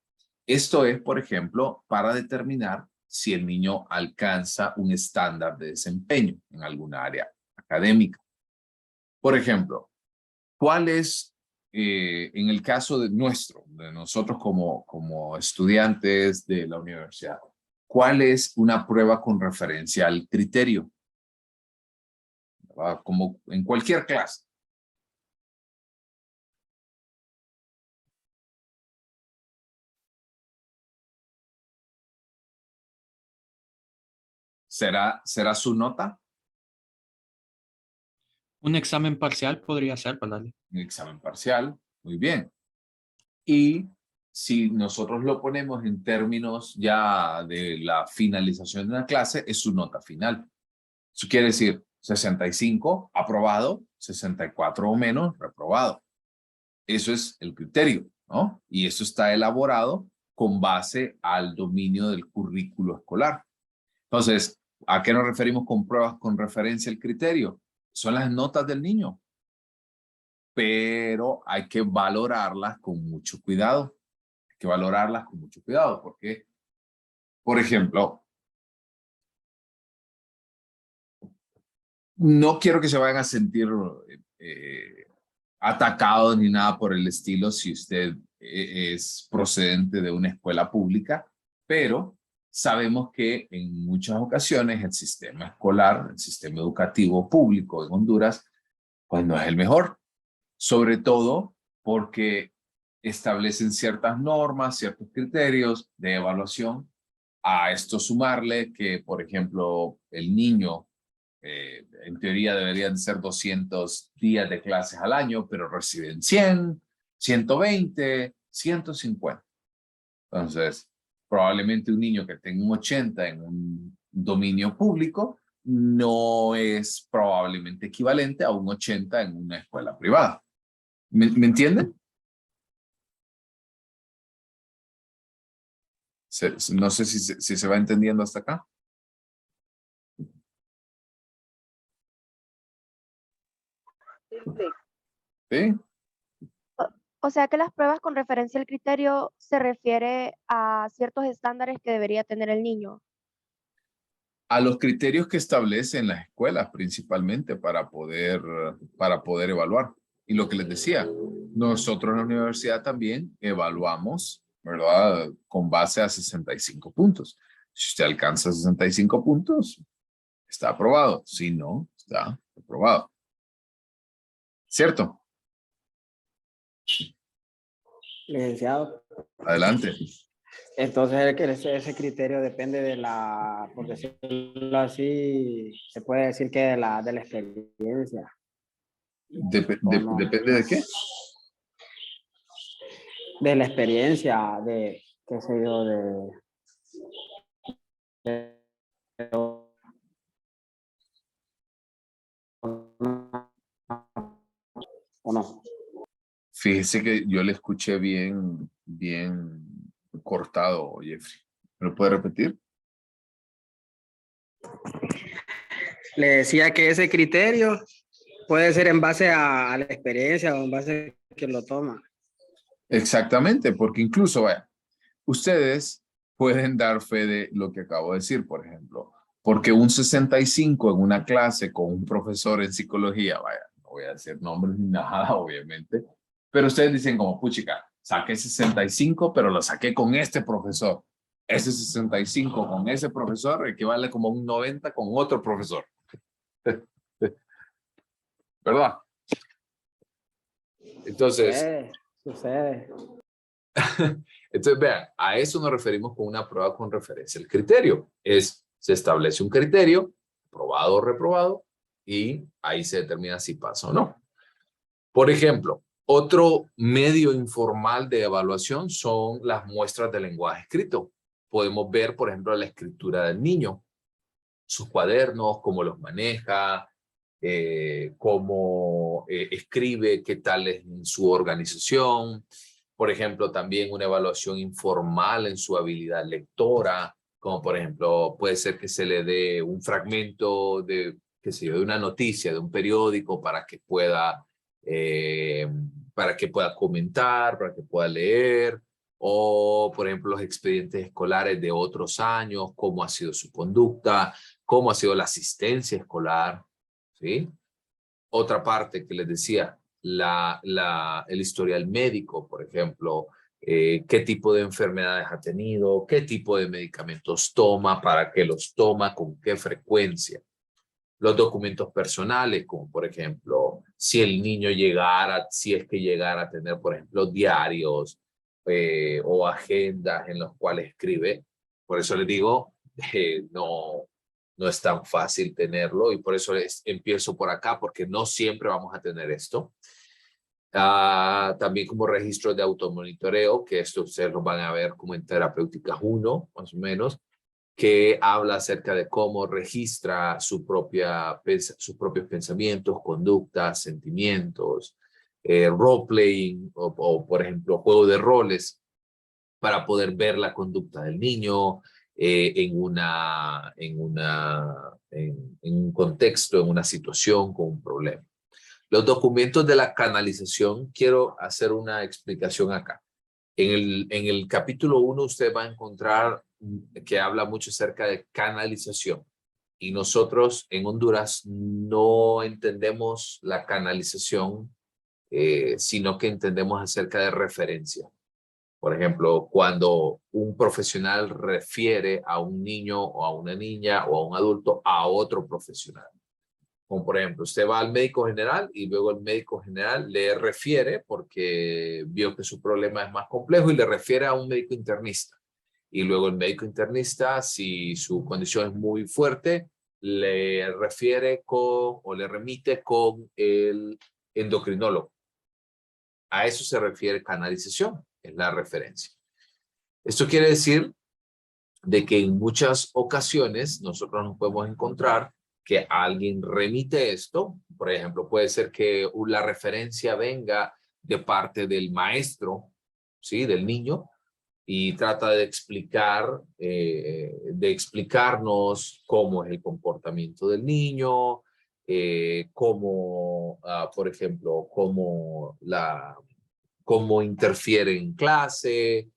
Esto es, por ejemplo, para determinar si el niño alcanza un estándar de desempeño en alguna área académica. Por ejemplo, ¿cuál es, en el caso de nosotros como estudiantes de la universidad, cuál es una prueba con referencia al criterio? Como en cualquier clase. ¿Será su nota? Un examen parcial podría ser, ¿verdad? Un examen parcial, muy bien. Y si nosotros lo ponemos en términos ya de la finalización de una clase, es su nota final. Eso quiere decir 65 aprobado, 64 o menos reprobado. Eso es el criterio, ¿no? Y eso está elaborado con base al dominio del currículo escolar. Entonces, ¿a qué nos referimos con pruebas con referencia al criterio? Son las notas del niño, pero hay que valorarlas con mucho cuidado. Hay que valorarlas con mucho cuidado porque, por ejemplo, no quiero que se vayan a sentir atacados ni nada por el estilo si usted es procedente de una escuela pública, pero sabemos que en muchas ocasiones el sistema escolar, el sistema educativo público en Honduras, pues no es el mejor. Sobre todo porque establecen ciertas normas, ciertos criterios de evaluación. A esto sumarle que, por ejemplo, el niño, en teoría deberían ser 200 días de clases al año, pero reciben 100, 120, 150. Entonces, probablemente un niño que tenga un 80 en un dominio público no es probablemente equivalente a un 80 en una escuela privada. ¿Me entienden? No sé si se va entendiendo hasta acá. ¿Sí? O sea que las pruebas con referencia al criterio se refiere a ciertos estándares que debería tener el niño. A los criterios que establecen las escuelas principalmente para poder evaluar. Y lo que les decía, nosotros en la universidad también evaluamos, ¿verdad? Con base a 65 puntos. Si usted alcanza 65 puntos, está aprobado. Si no, está aprobado. ¿Cierto? Licenciado, Adelante. entonces ese criterio depende de la, por decirlo así, se puede decir que de la experiencia. ¿Depende de qué? De la experiencia, de, qué sé yo, o no. Fíjese que yo le escuché bien cortado, Jeffrey. ¿Me lo puede repetir? Le decía que ese criterio puede ser en base a la experiencia o en base a quien lo toma. Exactamente, porque incluso, vaya, ustedes pueden dar fe de lo que acabo de decir, por ejemplo, porque un 65 en una clase con un profesor en psicología, vaya, no voy a decir nombres ni nada, obviamente, pero ustedes dicen como, puchica, saqué 65, pero lo saqué con este profesor. Ese 65 con ese profesor equivale como un 90 con otro profesor. ¿Verdad? Entonces... Sucede. Entonces, vean, a eso nos referimos con una prueba con referencia al criterio. Se establece un criterio, aprobado o reprobado, y ahí se determina si pasa o no. Por ejemplo, otro medio informal de evaluación son las muestras de lenguaje escrito. Podemos ver, por ejemplo, la escritura del niño, sus cuadernos, cómo los maneja, cómo escribe, qué tal es en su organización. Por ejemplo, también una evaluación informal en su habilidad lectora, como por ejemplo, puede ser que se le dé un fragmento de, qué sé yo, de una noticia, de un periódico para que pueda comentar, para que pueda leer, o por ejemplo los expedientes escolares de otros años, cómo ha sido su conducta, cómo ha sido la asistencia escolar, ¿sí? Otra parte que les decía, el historial médico, por ejemplo, qué tipo de enfermedades ha tenido, qué tipo de medicamentos toma, para qué los toma, con qué frecuencia. Los documentos personales, como por ejemplo, si el niño si es que llegara a tener, por ejemplo, diarios o agendas en los cuales escribe. Por eso les digo, no es tan fácil tenerlo, y por eso empiezo por acá, porque no siempre vamos a tener esto. También como registro de automonitoreo, que esto ustedes lo van a ver como en Terapéuticas 1, más o menos, que habla acerca de cómo registra sus propios pensamientos, conductas, sentimientos, role-playing o, por ejemplo, juego de roles, para poder ver la conducta del niño en un contexto, en una situación con un problema. Los documentos de la canalización, quiero hacer una explicación acá. En el capítulo 1 usted va a encontrar que habla mucho acerca de canalización. Y nosotros en Honduras no entendemos la canalización, sino que entendemos acerca de referencia. Por ejemplo, cuando un profesional refiere a un niño o a una niña o a un adulto a otro profesional. Como por ejemplo, usted va al médico general y luego el médico general le refiere porque vio que su problema es más complejo y le refiere a un médico internista. Y luego el médico internista, si su condición es muy fuerte, le refiere o le remite con el endocrinólogo. A eso se refiere canalización, es la referencia. Esto quiere decir de que en muchas ocasiones nosotros nos podemos encontrar que alguien remite esto. Por ejemplo, puede ser que la referencia venga de parte del maestro, ¿sí? Del niño, y trata de explicarnos cómo es el comportamiento del niño, cómo, por ejemplo, cómo interfiere en clase,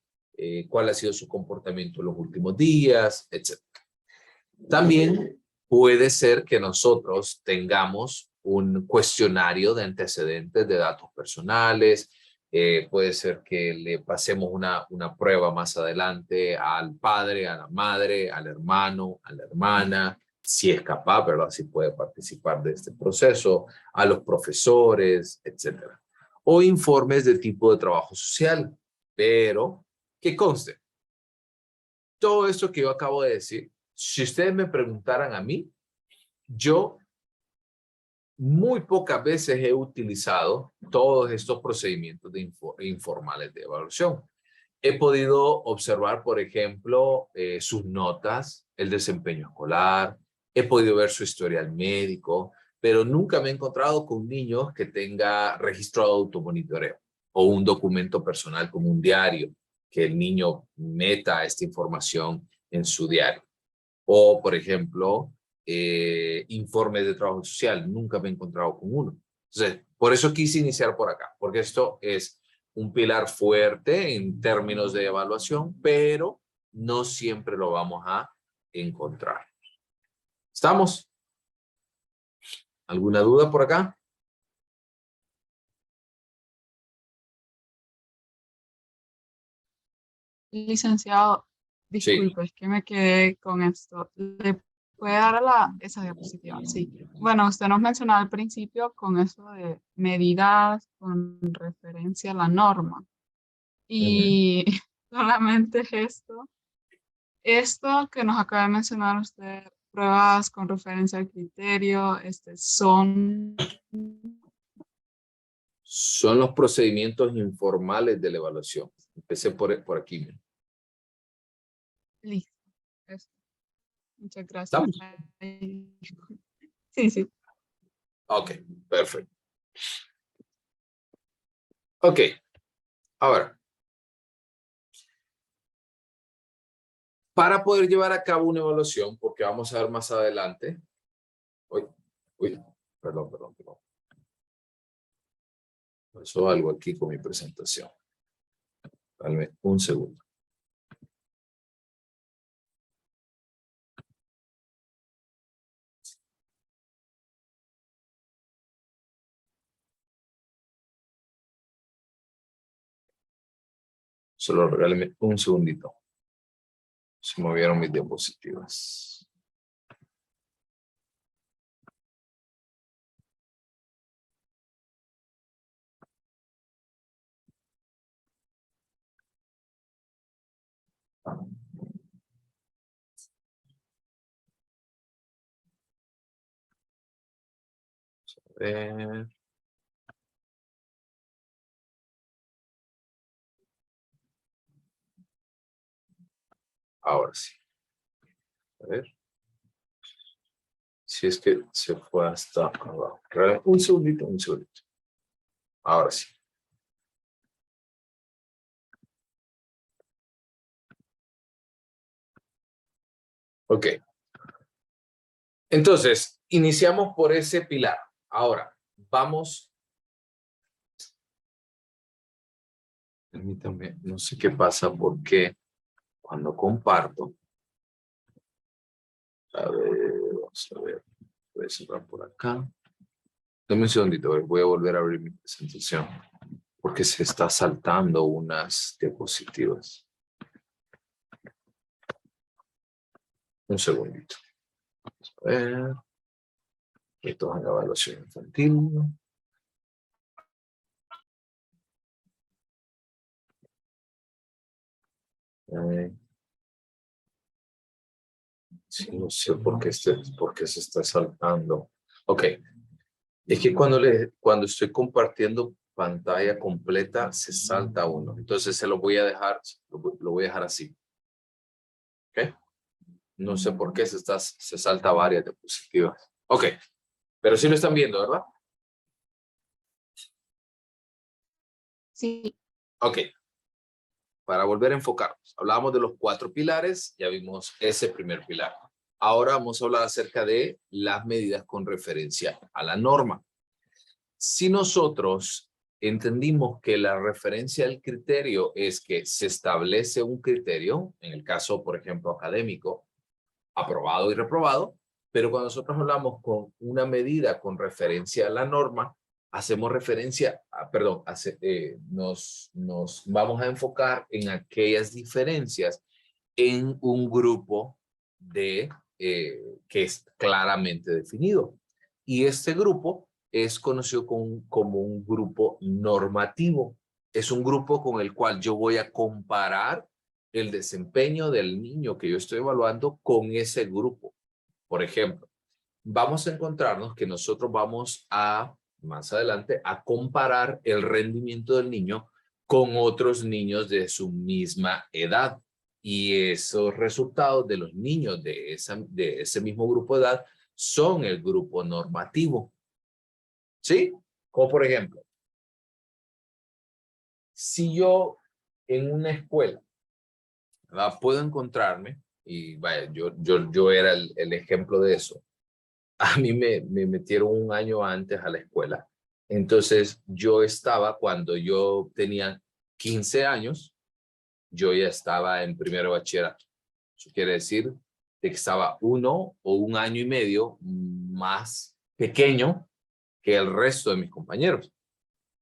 cuál ha sido su comportamiento en los últimos días, etc. También puede ser que nosotros tengamos un cuestionario de antecedentes de datos personales. Puede ser que le pasemos una prueba más adelante al padre, a la madre, al hermano, a la hermana, si es capaz, ¿verdad? Si puede participar de este proceso, a los profesores, etc. O informes de tipo de trabajo social. Pero, que conste, todo esto que yo acabo de decir, si ustedes me preguntaran a mí, yo muy pocas veces he utilizado todos estos procedimientos informales de evaluación. He podido observar, por ejemplo, sus notas, el desempeño escolar, he podido ver su historial médico, pero nunca me he encontrado con niños que tenga registro de automonitoreo o un documento personal como un diario, que el niño meta esta información en su diario. O, por ejemplo, informes de trabajo social. Nunca me he encontrado con uno. Entonces, por eso quise iniciar por acá, porque esto es un pilar fuerte en términos de evaluación, pero no siempre lo vamos a encontrar. ¿Estamos? ¿Alguna duda por acá? Licenciado, disculpe, es que me quedé con esto. ¿Le puede dar esa diapositiva? Sí. Bueno, usted nos mencionó al principio con eso de medidas con referencia a la norma. Y solamente esto que nos acaba de mencionar usted pruebas con referencia al criterio son... Son los procedimientos informales de la evaluación. Empecé por aquí. Listo. Eso. Muchas gracias. ¿Estamos? Sí, sí. Ok, perfecto. Ok, ahora. Para poder llevar a cabo una evaluación, porque vamos a ver más adelante. Perdón. Pasó algo aquí con mi presentación. Dame un segundo. Solo regáleme un segundito. Se movieron mis diapositivas. Vamos a ver. Ahora sí. A ver. Si es que se fue hasta abajo. Un segundito. Ahora sí. Ok. Entonces, iniciamos por ese pilar. Ahora, vamos. Permítanme, no sé qué pasa porque cuando comparto. A ver, vamos a ver. Voy a cerrar por acá. Dame un segundito, voy a volver a abrir mi presentación porque se está saltando unas diapositivas. Un segundito. Vamos a ver. Esto es la evaluación infantil. Sí, no sé por qué se está saltando. Ok. Es que cuando estoy compartiendo pantalla completa, se salta uno. Entonces se lo voy a dejar, lo voy a dejar así. ¿Ok? No sé por qué se salta varias diapositivas. Ok. Pero sí lo están viendo, ¿verdad? Sí. Ok. Para volver a enfocarnos. Hablábamos de los 4 pilares, ya vimos ese primer pilar. Ahora vamos a hablar acerca de las medidas con referencia a la norma. Si nosotros entendimos que la referencia al criterio es que se establece un criterio, en el caso, por ejemplo, académico, aprobado y reprobado, pero cuando nosotros hablamos con una medida con referencia a la norma, hacemos referencia, nos vamos a enfocar en aquellas diferencias en un grupo que es claramente definido. Y este grupo es conocido como un grupo normativo. Es un grupo con el cual yo voy a comparar el desempeño del niño que yo estoy evaluando con ese grupo. Por ejemplo, vamos a encontrarnos que nosotros vamos a, más adelante, a comparar el rendimiento del niño con otros niños de su misma edad. Y esos resultados de los niños de ese mismo grupo de edad son el grupo normativo. ¿Sí? Como por ejemplo, si yo en una escuela, ¿verdad?, puedo encontrarme, y vaya, yo era el ejemplo de eso. A mí me metieron un año antes a la escuela. Entonces yo estaba, cuando yo tenía 15 años, yo ya estaba en primero de bachillerato. Eso quiere decir que estaba 1 o 1 año y medio más pequeño que el resto de mis compañeros.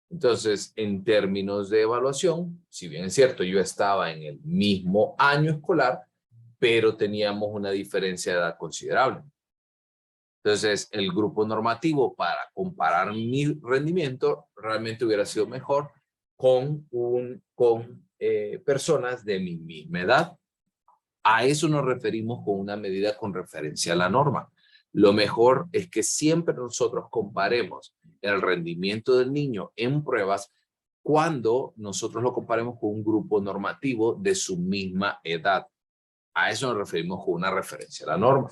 Entonces, en términos de evaluación, si bien es cierto, yo estaba en el mismo año escolar, pero teníamos una diferencia de edad considerable. Entonces, el grupo normativo para comparar mi rendimiento realmente hubiera sido mejor con personas de mi misma edad. A eso nos referimos con una medida con referencia a la norma. Lo mejor es que siempre nosotros comparemos el rendimiento del niño en pruebas cuando nosotros lo comparemos con un grupo normativo de su misma edad. A eso nos referimos con una referencia a la norma.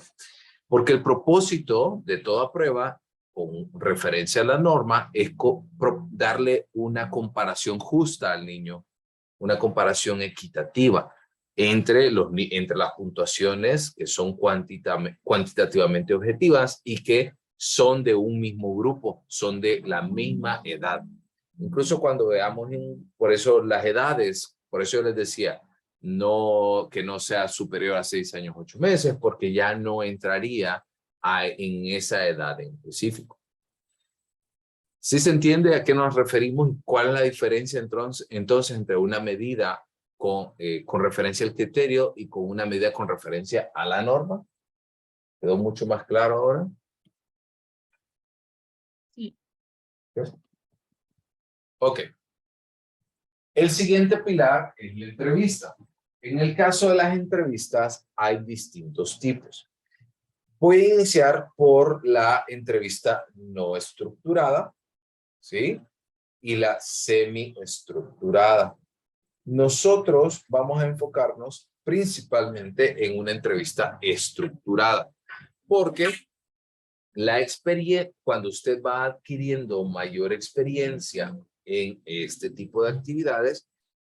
Porque el propósito de toda prueba con referencia a la norma es darle una comparación justa al niño, una comparación equitativa entre las puntuaciones que son cuantitativamente objetivas y que son de un mismo grupo, son de la misma edad. Incluso cuando veamos, por eso las edades, por eso yo les decía, que no sea superior a 6 años, 8 meses, porque ya no entraría en esa edad en específico. ¿Sí se entiende a qué nos referimos y cuál es la diferencia entonces entre una medida con referencia al criterio y con una medida con referencia a la norma? ¿Quedó mucho más claro ahora? Sí. Ok. El siguiente pilar es la entrevista. En el caso de las entrevistas hay distintos tipos. Voy a iniciar por la entrevista no estructurada, ¿sí? Y la semiestructurada. Nosotros vamos a enfocarnos principalmente en una entrevista estructurada, porque cuando usted va adquiriendo mayor experiencia en este tipo de actividades,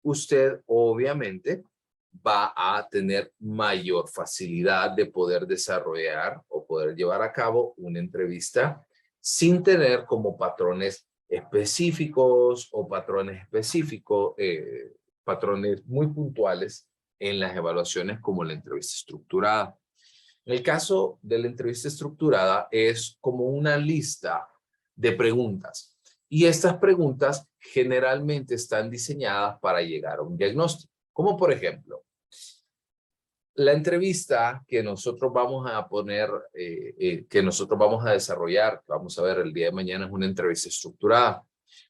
usted obviamente va a tener mayor facilidad de poder desarrollar o poder llevar a cabo una entrevista sin tener como patrones específicos o patrones muy puntuales en las evaluaciones como la entrevista estructurada. En el caso de la entrevista estructurada es como una lista de preguntas y estas preguntas generalmente están diseñadas para llegar a un diagnóstico. Como por ejemplo, la entrevista que nosotros vamos a poner, que nosotros vamos a desarrollar, vamos a ver el día de mañana, es una entrevista estructurada,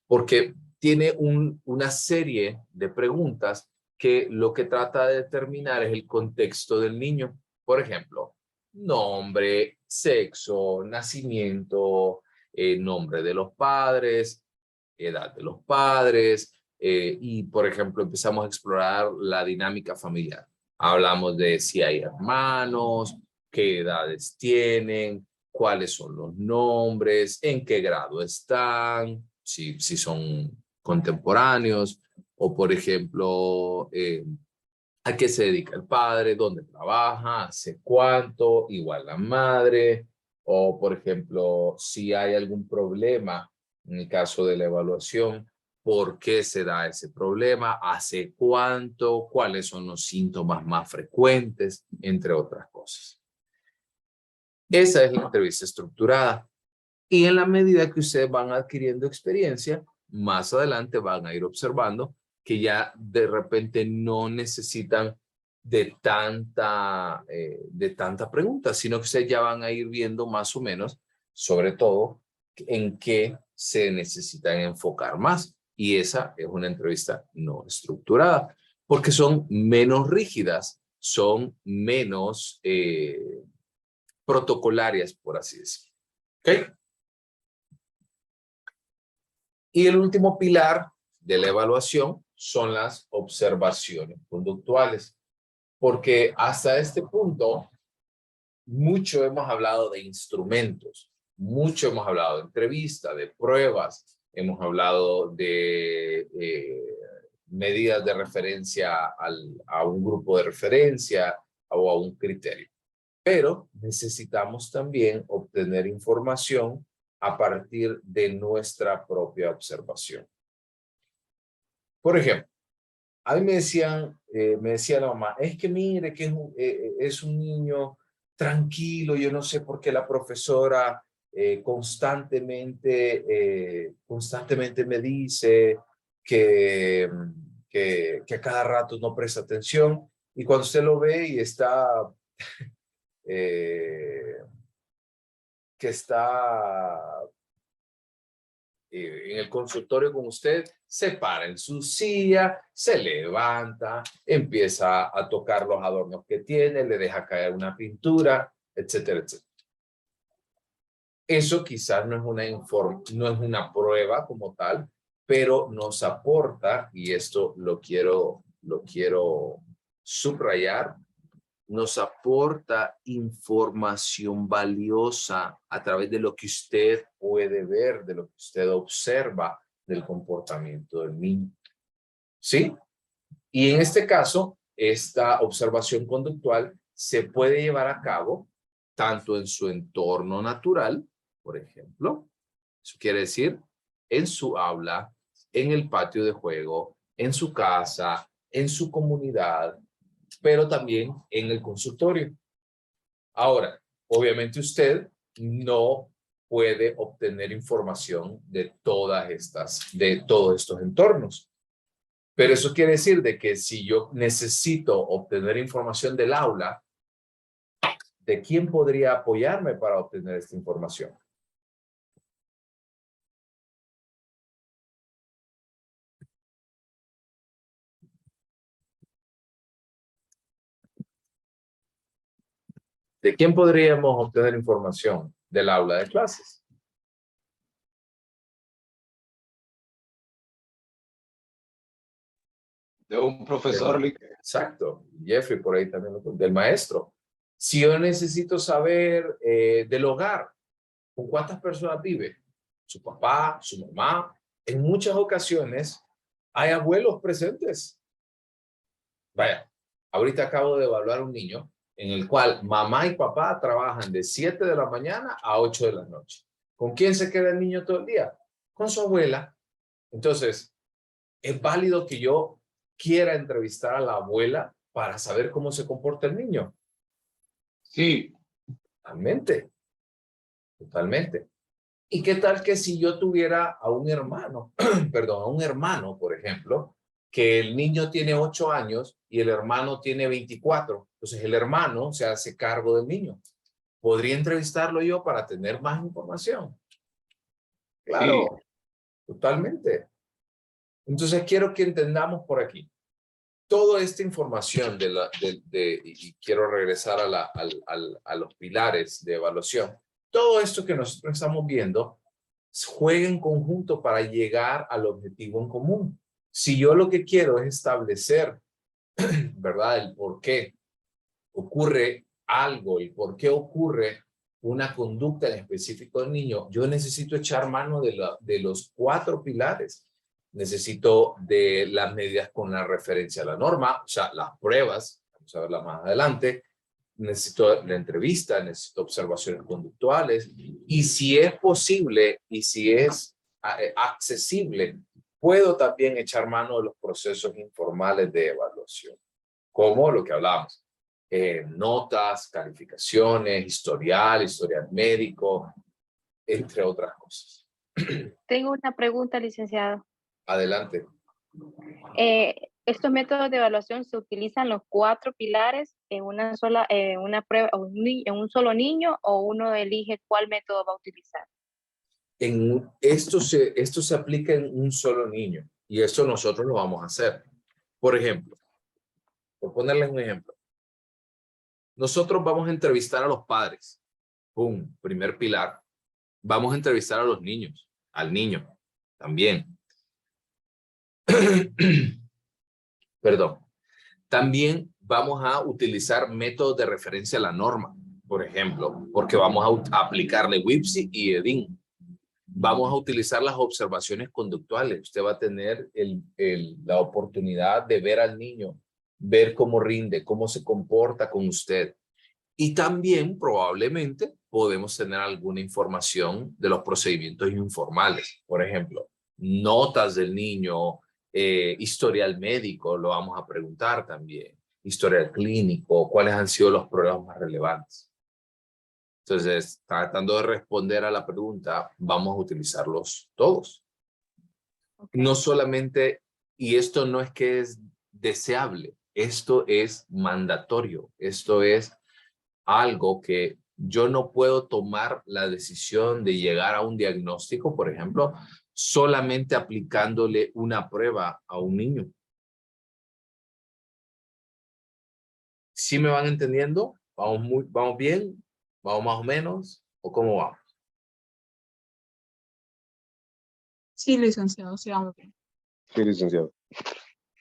porque tiene una serie de preguntas que lo que trata de determinar es el contexto del niño. Por ejemplo, nombre, sexo, nacimiento, nombre de los padres, edad de los padres, y por ejemplo empezamos a explorar la dinámica familiar. Hablamos de si hay hermanos, qué edades tienen, cuáles son los nombres, en qué grado están, si son contemporáneos, o por ejemplo, a qué se dedica el padre, dónde trabaja, hace cuánto, igual la madre, o por ejemplo, si hay algún problema en el caso de la evaluación, por qué se da ese problema, hace cuánto, cuáles son los síntomas más frecuentes, entre otras cosas. Esa es la entrevista estructurada. Y en la medida que ustedes van adquiriendo experiencia, más adelante van a ir observando que ya de repente no necesitan de tanta pregunta, sino que ustedes ya van a ir viendo más o menos, sobre todo, en qué se necesitan enfocar más. Y esa es una entrevista no estructurada, porque son menos rígidas, son menos protocolarias, por así decirlo. ¿Ok? Y el último pilar de la evaluación son las observaciones conductuales, porque hasta este punto mucho hemos hablado de instrumentos, mucho hemos hablado de entrevistas, de pruebas, hemos hablado de medidas de referencia a un grupo de referencia o a un criterio. Pero necesitamos también obtener información a partir de nuestra propia observación. Por ejemplo, a mí me decía la mamá, es que mire que es un niño tranquilo, yo no sé por qué la profesora constantemente me dice que a cada rato no presta atención, y cuando usted lo ve y está en el consultorio con usted, se para en su silla, se levanta, empieza a tocar los adornos que tiene, le deja caer una pintura, etcétera, etcétera. Eso quizás no es una prueba como tal, pero nos aporta, y esto lo quiero subrayar, nos aporta información valiosa a través de lo que usted puede ver, de lo que usted observa del comportamiento del niño. ¿Sí? Y en este caso, esta observación conductual se puede llevar a cabo tanto en su entorno natural, por ejemplo, eso quiere decir en su aula, en el patio de juego, en su casa, en su comunidad, pero también en el consultorio. Ahora, obviamente usted no puede obtener información de todos estos entornos. Pero eso quiere decir de que si yo necesito obtener información del aula, ¿de quién podría apoyarme para obtener esta información? ¿De quién podríamos obtener información del aula de clases? De un profesor. Exacto. Jeffrey por ahí también, del maestro. Si yo necesito saber del hogar, ¿con cuántas personas vive? Su papá, su mamá. En muchas ocasiones hay abuelos presentes. Vaya, ahorita acabo de evaluar un niño en el cual mamá y papá trabajan de 7 de la mañana a 8 de la noche. ¿Con quién se queda el niño todo el día? Con su abuela. Entonces, es válido que yo quiera entrevistar a la abuela para saber cómo se comporta el niño. Sí. Totalmente. Totalmente. ¿Y qué tal que si yo tuviera a un hermano, perdón, a un hermano, por ejemplo, que el niño tiene 8 años y el hermano tiene 24? Entonces el hermano se hace cargo del niño. ¿Podría entrevistarlo yo para tener más información? Claro, sí. Totalmente. Entonces quiero que entendamos por aquí. Toda esta información y quiero regresar a los pilares de evaluación. Todo esto que nosotros estamos viendo juega en conjunto para llegar al objetivo en común. Si yo lo que quiero es establecer, ¿verdad? El por qué ocurre algo, el por qué ocurre una conducta en específico del niño, yo necesito echar mano de los 4 pilares. Necesito de las medidas con la referencia a la norma, o sea, las pruebas, vamos a verlas más adelante. Necesito la entrevista, necesito observaciones conductuales, y si es posible y si es accesible, puedo también echar mano de los procesos informales de evaluación, como lo que hablamos, notas, calificaciones, historial médico, entre otras cosas. Tengo una pregunta, licenciado. Adelante. ¿Estos métodos de evaluación se utilizan los 4 pilares en una prueba, en un solo niño, o uno elige cuál método va a utilizar? Esto se aplica en un solo niño, y eso nosotros lo vamos a hacer. Por ejemplo, por ponerles un ejemplo, nosotros vamos a entrevistar a los padres. ¡Pum! Primer pilar. Vamos a entrevistar a los niños, al niño también. Perdón. También vamos a utilizar métodos de referencia a la norma, por ejemplo, porque vamos a aplicarle WIPSI y EDIN. Vamos a utilizar las observaciones conductuales. Usted va a tener la oportunidad de ver al niño, ver cómo rinde, cómo se comporta con usted. Y también probablemente podemos tener alguna información de los procedimientos informales. Por ejemplo, notas del niño, historial médico, lo vamos a preguntar también. Historial clínico, cuáles han sido los problemas más relevantes. Entonces, tratando de responder a la pregunta, vamos a utilizarlos todos. Okay. No solamente, y esto no es que es deseable, esto es mandatorio, esto es algo que yo no puedo tomar la decisión de llegar a un diagnóstico, por ejemplo, solamente aplicándole una prueba a un niño. ¿Sí me van entendiendo? ¿Vamos bien? ¿Vamos más o menos? ¿O cómo vamos? Sí, licenciado, sí, vamos bien. Sí, licenciado.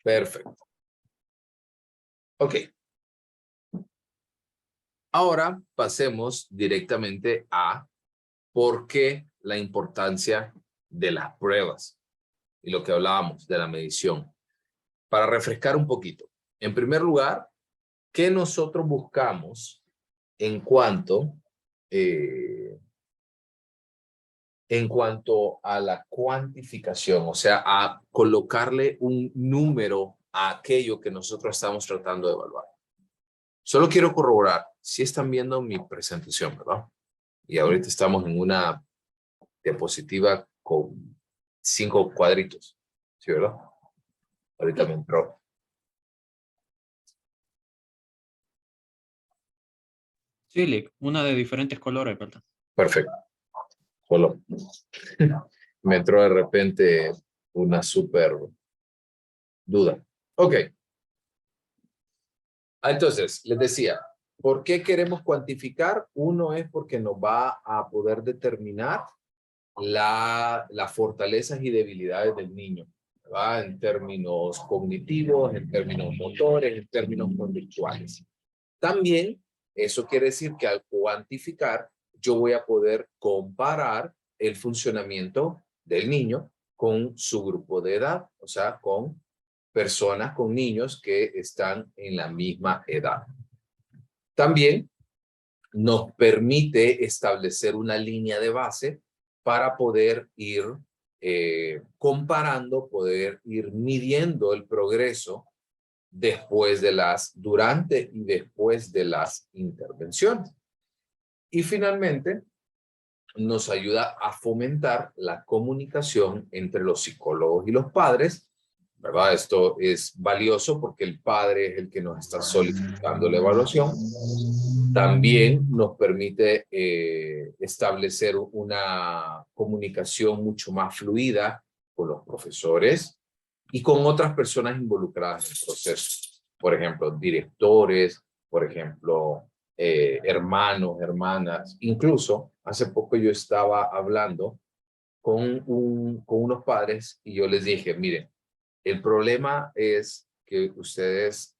Perfecto. Ok. Ahora pasemos directamente a por qué la importancia de las pruebas y lo que hablábamos de la medición. Para refrescar un poquito. En primer lugar, ¿qué nosotros buscamos en cuanto a la cuantificación? O sea, a colocarle un número a aquello que nosotros estamos tratando de evaluar. Solo quiero corroborar si están viendo mi presentación, ¿verdad? Y ahorita estamos en una diapositiva con 5 cuadritos, ¿sí, verdad? Ahorita me entró. Sí, Lick, una de diferentes colores, ¿verdad? Perfecto. Solo me entró de repente una súper duda. Ok. Entonces, les decía, ¿por qué queremos cuantificar? Uno es porque nos va a poder determinar las fortalezas y debilidades del niño, ¿verdad? En términos cognitivos, en términos motores, en términos conductuales. También, eso quiere decir que al cuantificar, yo voy a poder comparar el funcionamiento del niño con su grupo de edad, o sea, con personas, con niños que están en la misma edad. También nos permite establecer una línea de base para poder ir comparando, poder ir midiendo el progreso después de durante y después de las intervenciones. Y finalmente, nos ayuda a fomentar la comunicación entre los psicólogos y los padres, ¿verdad? Esto es valioso porque el padre es el que nos está solicitando la evaluación. También nos permite establecer una comunicación mucho más fluida con los profesores y con otras personas involucradas en el proceso. Por ejemplo, directores, por ejemplo, hermanos, hermanas. Incluso, hace poco yo estaba hablando con unos padres y yo les dije, miren, el problema es que ustedes,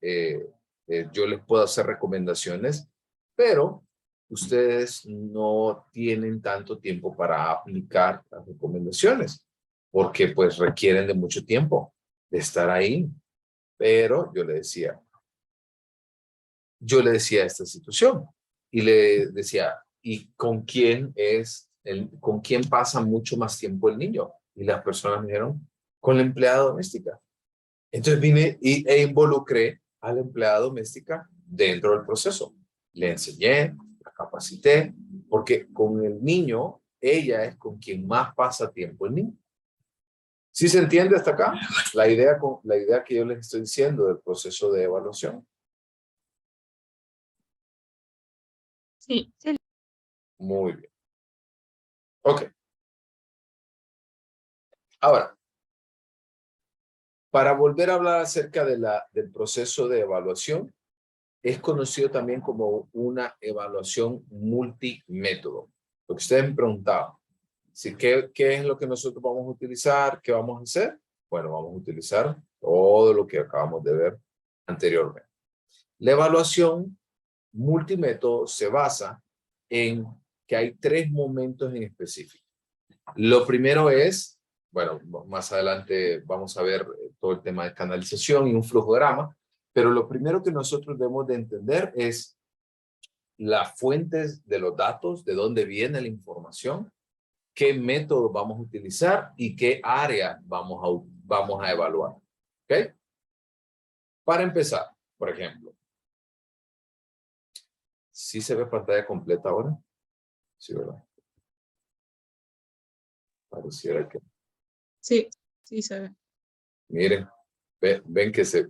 yo les puedo hacer recomendaciones, pero ustedes no tienen tanto tiempo para aplicar las recomendaciones, porque pues requieren de mucho tiempo de estar ahí. Pero yo le decía esta situación y le decía, ¿y con quién con quién pasa mucho más tiempo el niño? Y las personas me dijeron, con la empleada doméstica. Entonces vine e involucré a la empleada doméstica dentro del proceso. Le enseñé, la capacité, porque con el niño, ella es con quien más pasa tiempo el niño. ¿Sí se entiende hasta acá? La idea que yo les estoy diciendo del proceso de evaluación. Sí. Muy bien. Ok. Ahora, para volver a hablar acerca del proceso de evaluación, es conocido también como una evaluación multimétodo. Lo que ustedes me preguntaban, ¿qué es lo que nosotros vamos a utilizar? ¿Qué vamos a hacer? Bueno, vamos a utilizar todo lo que acabamos de ver anteriormente. La evaluación multimétodo se basa en que hay 3 momentos en específico. Lo primero es, bueno, más adelante vamos a ver todo el tema de canalización y un flujograma, pero lo primero que nosotros debemos de entender es las fuentes de los datos, de dónde viene la información, qué método vamos a utilizar y qué área vamos a evaluar. ¿Ok? Para empezar, por ejemplo, ¿sí se ve pantalla completa ahora? Sí, ¿verdad? Pareciera que... Sí, sí se ve. Miren, ven que se...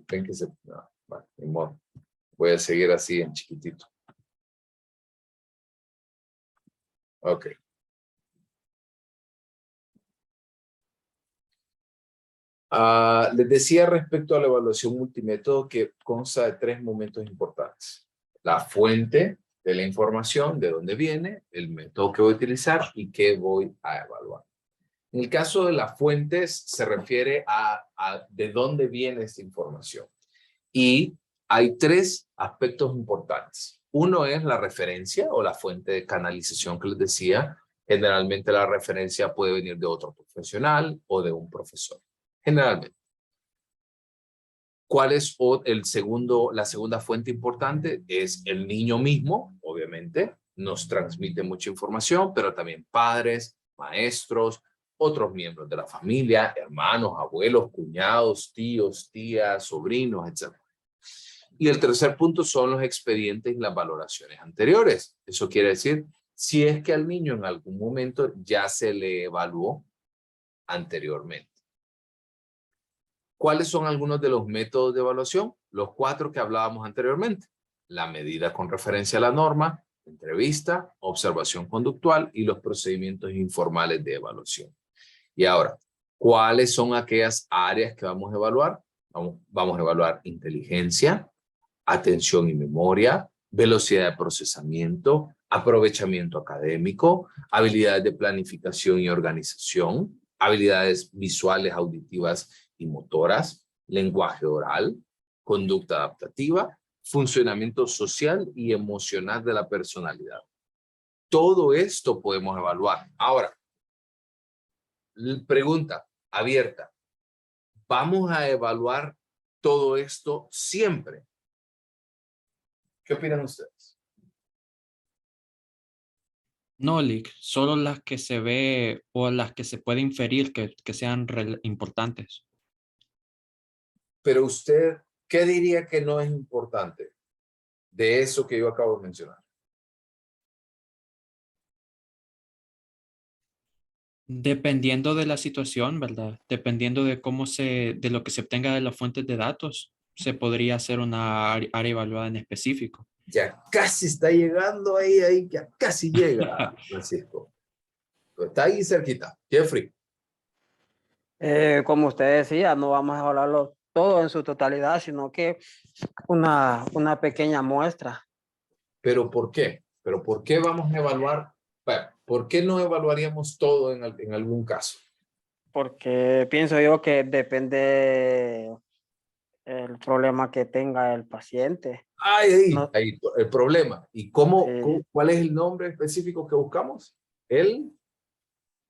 No, bueno, ni modo. Voy a seguir así en chiquitito. Ok. Les decía respecto a la evaluación multimétodo que consta de 3 momentos importantes. La fuente de la información, de dónde viene, el método que voy a utilizar y qué voy a evaluar. En el caso de las fuentes se refiere a de dónde viene esta información. Y hay 3 aspectos importantes. Uno es la referencia o la fuente de canalización que les decía. Generalmente la referencia puede venir de otro profesional o de un profesor. Generalmente. ¿Cuál es la segunda fuente importante? Es el niño mismo, obviamente. Nos transmite mucha información, pero también padres, maestros, otros miembros de la familia, hermanos, abuelos, cuñados, tíos, tías, sobrinos, etc. Y el tercer punto son los expedientes y las valoraciones anteriores. Eso quiere decir, si es que al niño en algún momento ya se le evaluó anteriormente. ¿Cuáles son algunos de los métodos de evaluación? Los 4 que hablábamos anteriormente. La medida con referencia a la norma, entrevista, observación conductual y los procedimientos informales de evaluación. Y ahora, ¿cuáles son aquellas áreas que vamos a evaluar? Vamos a evaluar inteligencia, atención y memoria, velocidad de procesamiento, aprovechamiento académico, habilidades de planificación y organización, habilidades visuales, auditivas y motoras, lenguaje oral, conducta adaptativa, funcionamiento social y emocional de la personalidad. Todo esto podemos evaluar. Ahora, pregunta abierta. ¿Vamos a evaluar todo esto siempre? ¿Qué opinan ustedes? No, Lick, solo las que se ve o las que se puede inferir que sean importantes. Pero usted, ¿qué diría que no es importante de eso que yo acabo de mencionar? Dependiendo de la situación, ¿verdad? Dependiendo de de lo que se obtenga de las fuentes de datos, se podría hacer una área evaluada en específico. Ya casi está llegando ahí, ya casi llega, Francisco. Está ahí cerquita. Jeffrey. Como usted decía, no vamos a evaluarlo todo en su totalidad, sino que una pequeña muestra. ¿Pero por qué? ¿Pero por qué vamos a evaluar? Bueno, ¿por qué no evaluaríamos todo en algún caso? Porque pienso yo que depende el problema que tenga el paciente. Ahí, No, ahí, el problema. ¿Y cuál es el nombre específico que buscamos? El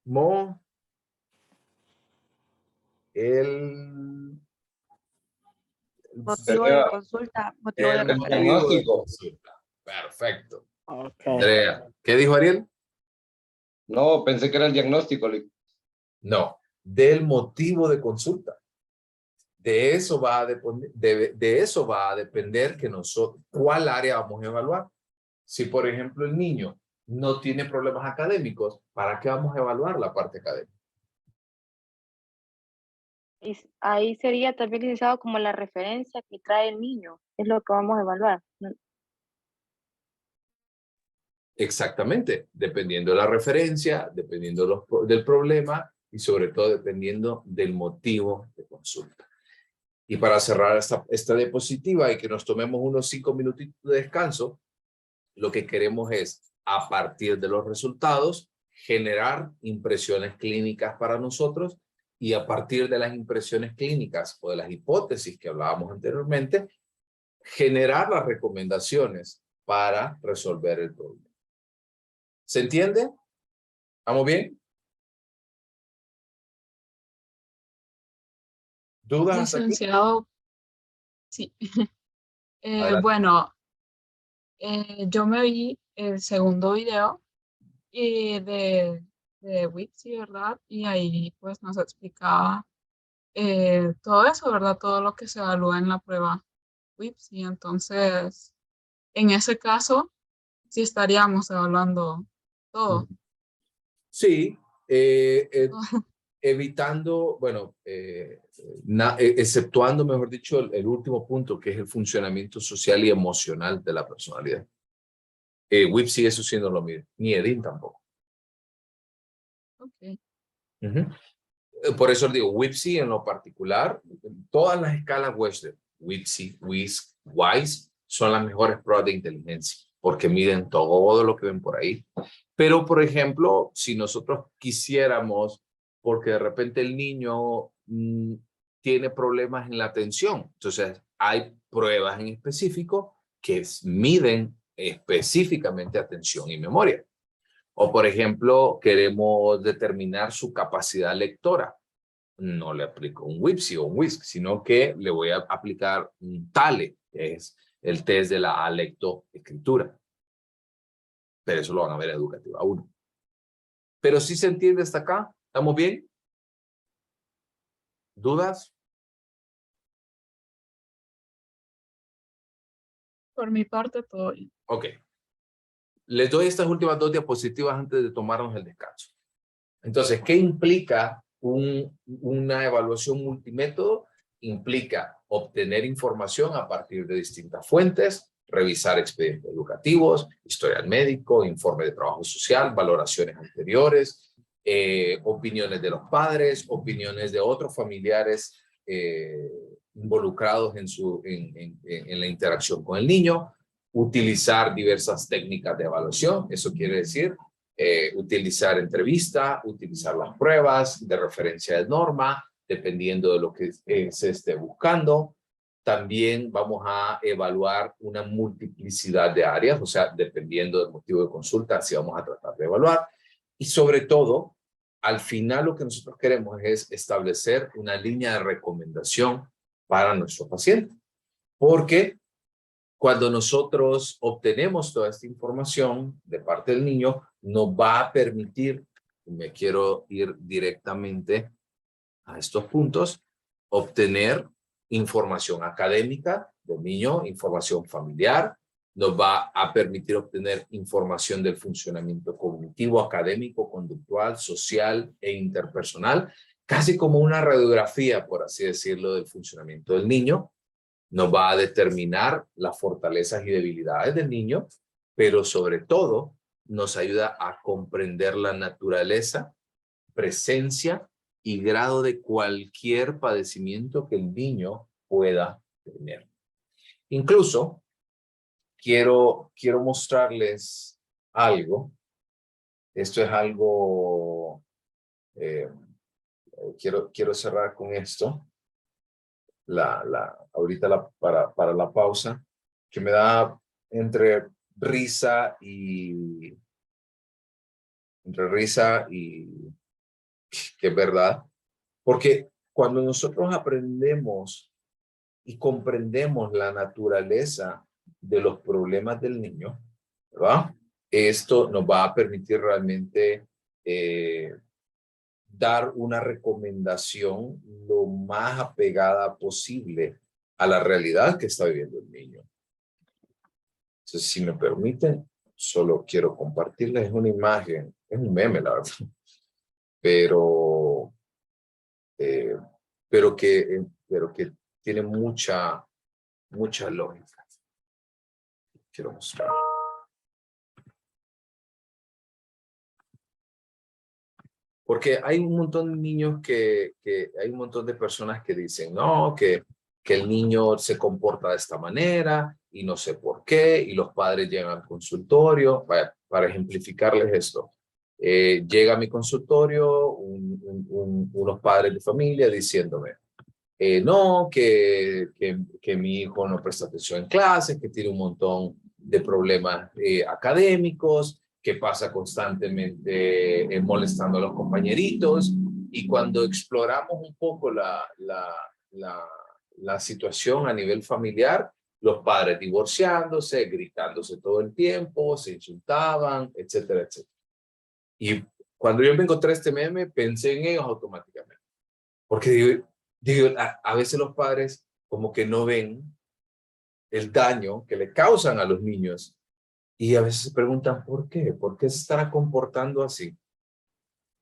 motivo Motivo de consulta, motivo de el referencia. motivo de consulta. Perfecto. okay. Andrea, ¿qué dijo Ariel? No, pensé que era el diagnóstico. No, del motivo de consulta. De eso va a depender, de eso va a depender que nosotros, cuál área vamos a evaluar. Si, por ejemplo, el niño no tiene problemas académicos, ¿para qué vamos a evaluar la parte académica? Y ahí sería también licenciado como la referencia que trae el niño, es lo que vamos a evaluar. Exactamente, dependiendo de la referencia, dependiendo del problema y sobre todo dependiendo del motivo de consulta. Y para cerrar esta diapositiva y que nos tomemos unos 5 minutitos de descanso, lo que queremos es, a partir de los resultados, generar impresiones clínicas para nosotros y a partir de las impresiones clínicas o de las hipótesis que hablábamos anteriormente, generar las recomendaciones para resolver el problema. ¿Se entiende? ¿Estamos bien? ¿Dudas hasta aquí? Licenciado, sí. Adelante. Bueno, yo me vi el segundo video de Wixi, ¿verdad? Y ahí pues nos explicaba todo eso, ¿verdad? Todo lo que se evalúa en la prueba Wixi. Entonces, en ese caso, sí estaríamos evaluando todo. Sí, evitando, bueno, exceptuando, mejor dicho, el último punto, que es el funcionamiento social y emocional de la personalidad. Wipsy eso sí no lo mide, ni Edin tampoco. Ok. Por eso digo, WIPSI en lo particular, todas las escalas Wechsler, WIPSI, WISC, WISE, son las mejores pruebas de inteligencia, porque miden todo lo que ven por ahí. Pero, por ejemplo, si nosotros quisiéramos, porque de repente el niño tiene problemas en la atención, entonces hay pruebas en específico que miden específicamente atención y memoria. O, por ejemplo, queremos determinar su capacidad lectora. No le aplico un WIPSI o un WISC, sino que le voy a aplicar un TALE, que es el test de la lectoescritura. Pero eso lo van a ver en Educativa 1. Pero sí se entiende hasta acá. ¿Estamos bien? ¿Dudas? Por mi parte, todo bien. Ok. Les doy estas últimas 2 diapositivas antes de tomarnos el descanso. Entonces, ¿qué implica una evaluación multimétodo? Implica obtener información a partir de distintas fuentes, revisar expedientes educativos, historial médico, informe de trabajo social, valoraciones anteriores, opiniones de los padres, opiniones de otros familiares involucrados en la interacción con el niño, utilizar diversas técnicas de evaluación. Eso quiere decir utilizar entrevista, utilizar las pruebas de referencia de norma, dependiendo de lo que se esté buscando. También vamos a evaluar una multiplicidad de áreas, o sea, dependiendo del motivo de consulta, así vamos a tratar de evaluar. Y sobre todo, al final lo que nosotros queremos es establecer una línea de recomendación para nuestro paciente. Porque cuando nosotros obtenemos toda esta información de parte del niño, nos va a permitir, me quiero ir directamente a estos puntos, obtener información académica del niño, información familiar, nos va a permitir obtener información del funcionamiento cognitivo, académico, conductual, social e interpersonal, casi como una radiografía, por así decirlo, del funcionamiento del niño. Nos va a determinar las fortalezas y debilidades del niño, pero sobre todo nos ayuda a comprender la naturaleza, presencia y grado de cualquier padecimiento que el niño pueda tener. Incluso quiero mostrarles algo. Esto es algo, quiero cerrar con esto. Ahorita para la pausa, que me da entre risa y que es verdad, porque cuando nosotros aprendemos y comprendemos la naturaleza de los problemas del niño, ¿verdad? Esto nos va a permitir realmente dar una recomendación lo más apegada posible a la realidad que está viviendo el niño. Entonces, si me permiten, solo quiero compartirles una imagen. Es un meme, la verdad. Pero que tiene mucha lógica. Quiero mostrar. Porque hay un montón de niños hay un montón de personas que dicen, no, que el niño se comporta de esta manera y no sé por qué, y los padres llegan al consultorio. Para ejemplificarles esto, llega a mi consultorio unos padres de familia diciéndome, no, que mi hijo no presta atención en clases, que tiene un montón de problemas académicos, que pasa constantemente molestando a los compañeritos. Y cuando exploramos un poco la situación a nivel familiar, los padres divorciándose, gritándose todo el tiempo, se insultaban, etcétera, etcétera. Y cuando yo me encontré este meme, pensé en ellos automáticamente. Porque digo, a veces los padres como que no ven el daño que le causan a los niños. Y a veces se preguntan, ¿por qué? ¿Por qué se estará comportando así?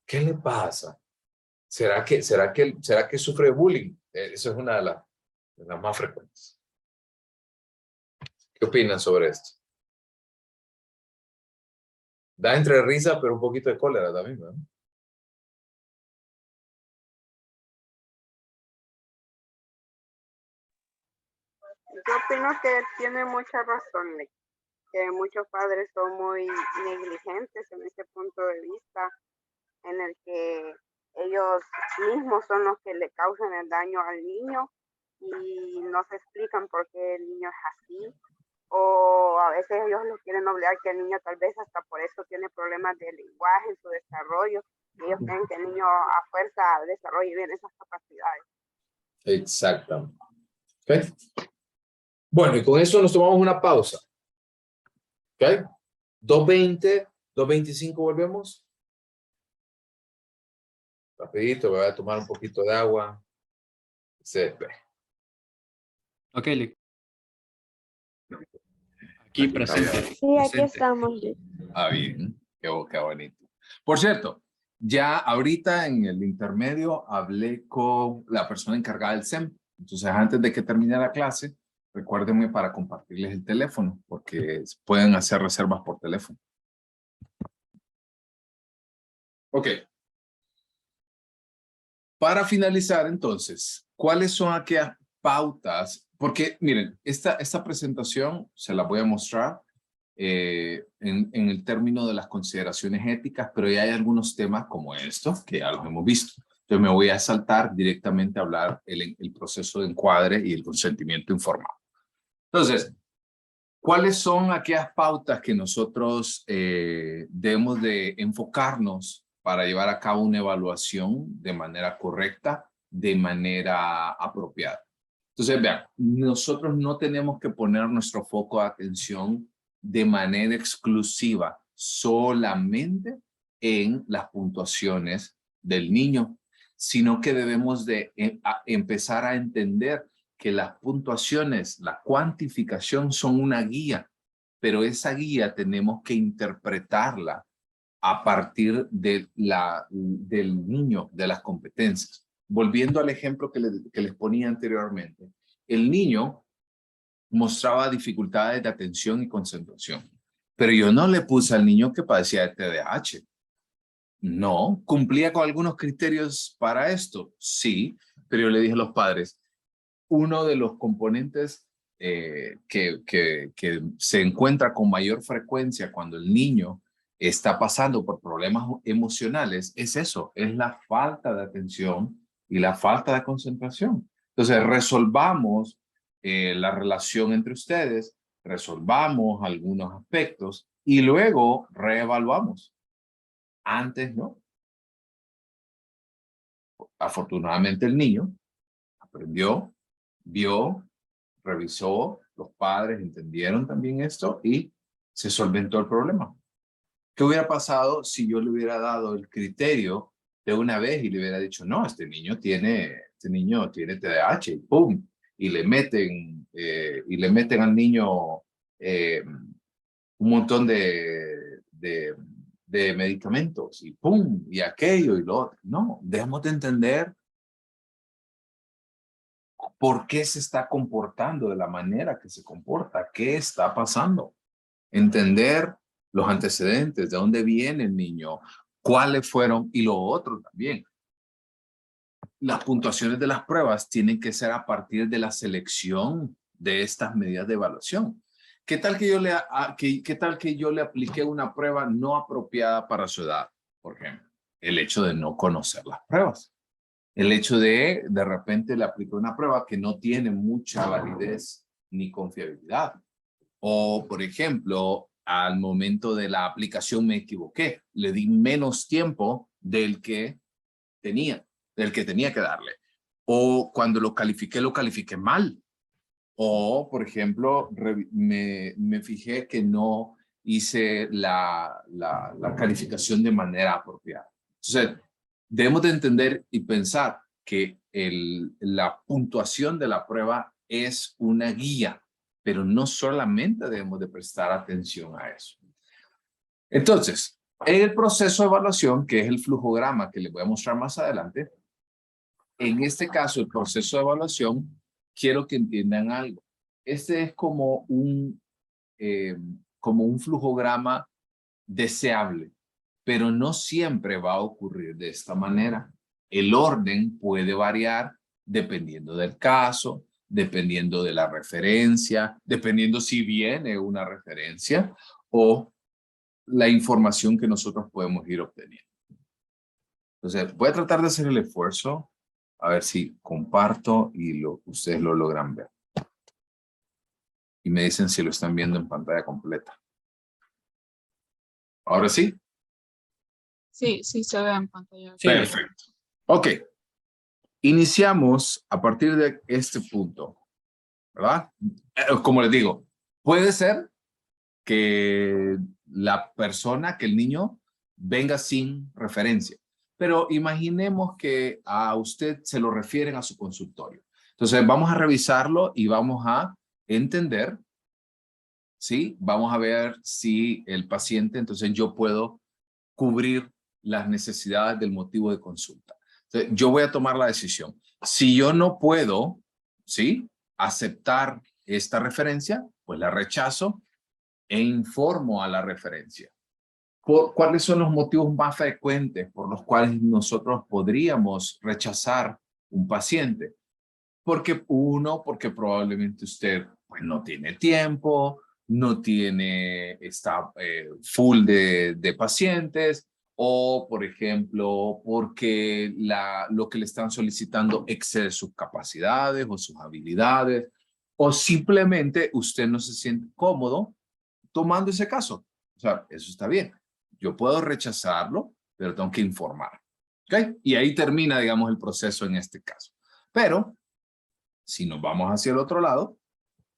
¿Qué le pasa? ¿Será que sufre bullying? Eso es una de las más frecuentes. ¿Qué opinan sobre esto? Da entre risa, pero un poquito de cólera también, ¿no? Yo opino que tiene mucha razón, que muchos padres son muy negligentes en ese punto de vista, en el que ellos mismos son los que le causan el daño al niño y no se explican por qué el niño es así, o a veces ellos lo quieren obligar, que el niño tal vez hasta por eso tiene problemas de lenguaje en su desarrollo, y ellos creen que el niño a fuerza desarrolle bien esas capacidades. Exactamente. ¿Ok? Bueno, y con eso nos tomamos una pausa. ¿Ok? 2:20, 2:25 volvemos. Rapidito, voy a tomar un poquito de agua. Se espera. Ok, Lick. Aquí presente. Sí, aquí presente. estamos. Ah, bien. Qué bonito. Por cierto, ya ahorita en el intermedio hablé con la persona encargada del SEM. Entonces, antes de que termine la clase, recuérdenme para compartirles el teléfono, porque pueden hacer reservas por teléfono. Ok. Para finalizar, entonces, ¿cuáles son aquellas pautas? Porque, miren, esta presentación se la voy a mostrar en el término de las consideraciones éticas, pero ya hay algunos temas como estos que ya los hemos visto. Entonces me voy a saltar directamente a hablar el proceso de encuadre y el consentimiento informado. Entonces, ¿cuáles son aquellas pautas que nosotros debemos de enfocarnos para llevar a cabo una evaluación de manera correcta, de manera apropiada? Entonces, vean, nosotros no tenemos que poner nuestro foco de atención de manera exclusiva solamente en las puntuaciones del niño, sino que debemos de empezar a entender que las puntuaciones, la cuantificación son una guía, pero esa guía tenemos que interpretarla a partir de del niño, de las competencias. Volviendo al ejemplo que les ponía anteriormente, el niño mostraba dificultades de atención y concentración, pero yo no le puse al niño que padecía de TDAH. No, cumplía con algunos criterios para esto, sí, pero yo le dije a los padres, uno de los componentes que se encuentra con mayor frecuencia cuando el niño está pasando por problemas emocionales es eso, es la falta de atención y la falta de concentración. Entonces, resolvamos la relación entre ustedes, resolvamos algunos aspectos y luego reevaluamos. Antes, ¿no? Afortunadamente el niño aprendió, vio, revisó, los padres entendieron también esto y se solventó el problema. ¿Qué hubiera pasado si yo le hubiera dado el criterio de una vez y le hubiera dicho, no, este niño tiene TDAH y ¡pum! Y le meten al niño un montón de medicamentos y ¡pum! Y aquello y lo otro. No, debemos de entender por qué se está comportando de la manera que se comporta, qué está pasando. Entender los antecedentes, de dónde viene el niño, cuáles fueron, y lo otro también. Las puntuaciones de las pruebas tienen que ser a partir de la selección de estas medidas de evaluación. ¿Qué tal que yo le apliqué una prueba no apropiada para su edad? Por ejemplo, el hecho de no conocer las pruebas. El hecho de repente le apliqué una prueba que no tiene mucha validez ni confiabilidad. O, por ejemplo, al momento de la aplicación me equivoqué. Le di menos tiempo del que tenía que darle. O cuando lo califiqué mal. O, por ejemplo, me fijé que no hice la calificación de manera apropiada. Entonces, debemos de entender y pensar que la puntuación de la prueba es una guía, pero no solamente debemos de prestar atención a eso. Entonces, en el proceso de evaluación, que es el flujograma que les voy a mostrar más adelante, en este caso, el proceso de evaluación, quiero que entiendan algo. Este es como un flujograma deseable, pero no siempre va a ocurrir de esta manera. El orden puede variar dependiendo del caso, dependiendo de la referencia, dependiendo si viene una referencia o la información que nosotros podemos ir obteniendo. Entonces, voy a tratar de hacer el esfuerzo, a ver si comparto y ustedes lo logran ver. Y me dicen si lo están viendo en pantalla completa. ¿Ahora sí? Sí, sí se ve en pantalla. Sí. Perfecto. Ok. Iniciamos a partir de este punto, ¿verdad? Como les digo, puede ser que la persona, que el niño venga sin referencia, pero imaginemos que a usted se lo refieren a su consultorio. Entonces vamos a revisarlo y vamos a entender, ¿sí? Vamos a ver si el paciente, entonces yo puedo cubrir las necesidades del motivo de consulta. Entonces, yo voy a tomar la decisión. Si yo no puedo, ¿sí?, aceptar esta referencia, pues la rechazo e informo a la referencia. ¿Cuáles son los motivos más frecuentes por los cuales nosotros podríamos rechazar un paciente? Porque probablemente usted pues, no tiene tiempo, está full de pacientes, o por ejemplo, porque lo que le están solicitando excede sus capacidades o sus habilidades, o simplemente usted no se siente cómodo tomando ese caso. O sea, eso está bien. Yo puedo rechazarlo, pero tengo que informar. ¿Ok? Y ahí termina, digamos, el proceso en este caso. Pero, si nos vamos hacia el otro lado,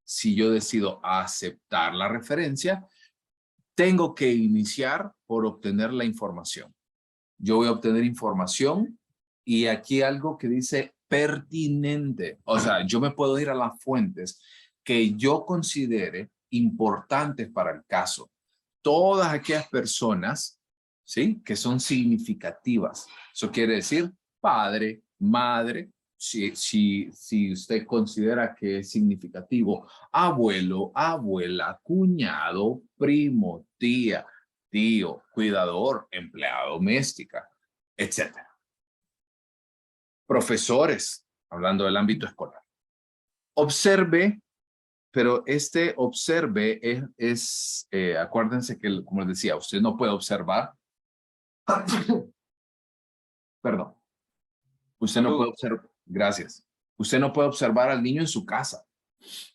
si yo decido aceptar la referencia, tengo que iniciar por obtener la información. Yo voy a obtener información y aquí algo que dice pertinente. O sea, yo me puedo ir a las fuentes que yo considere importantes para el caso. Todas aquellas personas, ¿sí?, que son significativas. Eso quiere decir padre, madre, si usted considera que es significativo, abuelo, abuela, cuñado, primo, tía, tío, cuidador, empleada doméstica, etc. Profesores, hablando del ámbito escolar. Observe, pero observe acuérdense que, como les decía, usted no puede observar. Perdón. Usted no puede observar. Gracias. Usted no puede observar al niño en su casa.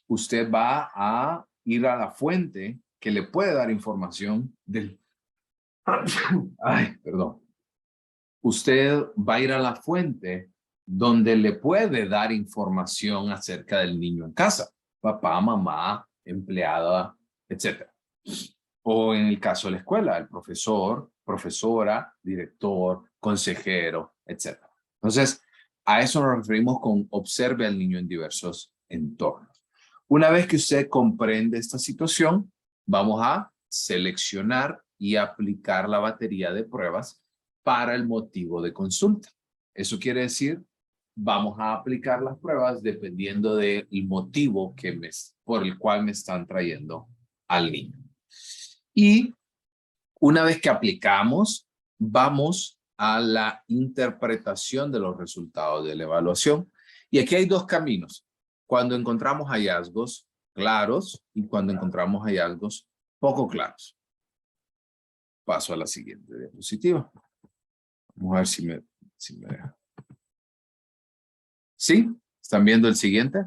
Usted va a ir a la fuente que le puede dar información del... Ay, perdón. Usted va a ir a la fuente donde le puede dar información acerca del niño en casa. Papá, mamá, empleada, etc. O en el caso de la escuela, el profesor, profesora, director, consejero, etc. Entonces, a eso nos referimos con observe al niño en diversos entornos. Una vez que usted comprende esta situación, vamos a seleccionar y aplicar la batería de pruebas para el motivo de consulta. Eso quiere decir, vamos a aplicar las pruebas dependiendo del motivo por el cual me están trayendo al niño. Y una vez que aplicamos, vamos a la interpretación de los resultados de la evaluación. Y aquí hay dos caminos. Cuando encontramos hallazgos claros y cuando encontramos hallazgos poco claros. Paso a la siguiente diapositiva. Vamos a ver si me deja. ¿Sí? ¿Están viendo el siguiente?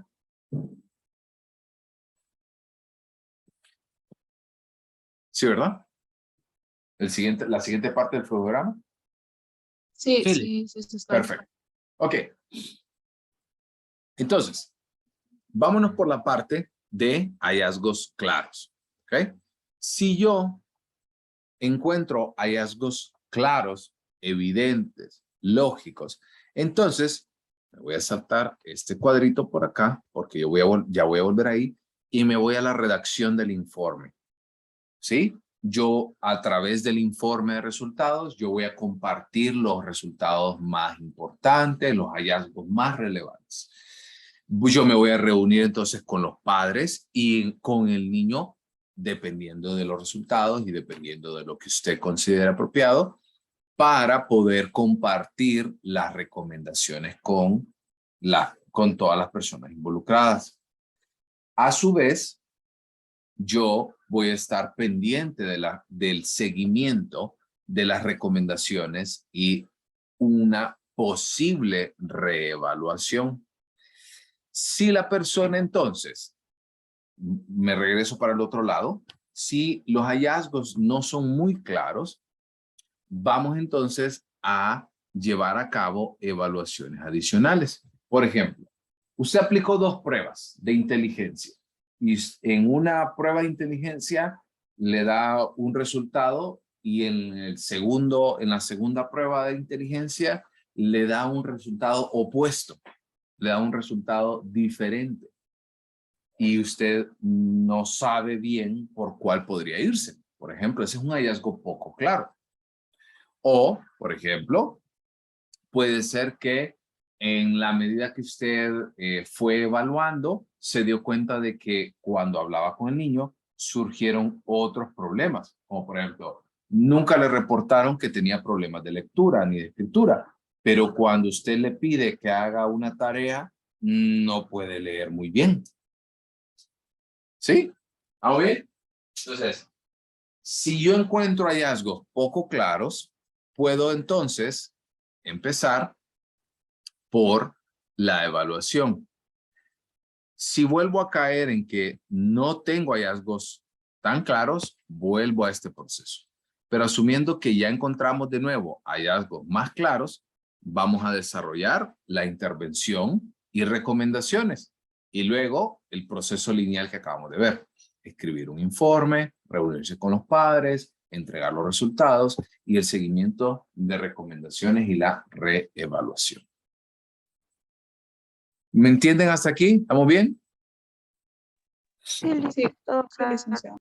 Sí, ¿verdad? La siguiente parte del programa. Sí, sí, sí, sí, está. Perfecto. Ok. Entonces, vámonos por la parte de hallazgos claros. ¿Ok? Si yo encuentro hallazgos claros, evidentes, lógicos, entonces me voy a saltar este cuadrito por acá, porque ya voy a volver ahí, y me voy a la redacción del informe. ¿Sí? Yo, a través del informe de resultados, yo voy a compartir los resultados más importantes, los hallazgos más relevantes. Yo me voy a reunir entonces con los padres y con el niño, dependiendo de los resultados y dependiendo de lo que usted considere apropiado, para poder compartir las recomendaciones con con todas las personas involucradas. A su vez, yo voy a estar pendiente del seguimiento de las recomendaciones y una posible reevaluación. Si la persona entonces, me regreso para el otro lado, si los hallazgos no son muy claros, vamos entonces a llevar a cabo evaluaciones adicionales. Por ejemplo, usted aplicó 2 pruebas de inteligencia y en una prueba de inteligencia le da un resultado y en la segunda prueba de inteligencia le da un resultado opuesto, le da un resultado diferente y usted no sabe bien por cuál podría irse. Por ejemplo, ese es un hallazgo poco claro. O, por ejemplo, puede ser que en la medida que usted fue evaluando, se dio cuenta de que cuando hablaba con el niño, surgieron otros problemas. Como por ejemplo, nunca le reportaron que tenía problemas de lectura ni de escritura, pero cuando usted le pide que haga una tarea, no puede leer muy bien. ¿Sí? ¿Vamos bien? Entonces, si yo encuentro hallazgos poco claros, puedo entonces empezar por la evaluación. Si vuelvo a caer en que no tengo hallazgos tan claros, vuelvo a este proceso. Pero asumiendo que ya encontramos de nuevo hallazgos más claros, vamos a desarrollar la intervención y recomendaciones. Y luego el proceso lineal que acabamos de ver. Escribir un informe, reunirse con los padres, entregar los resultados y el seguimiento de recomendaciones y la reevaluación. ¿Me entienden hasta aquí? ¿Estamos bien? Sí, Sí, todo sí, claro. licenciado.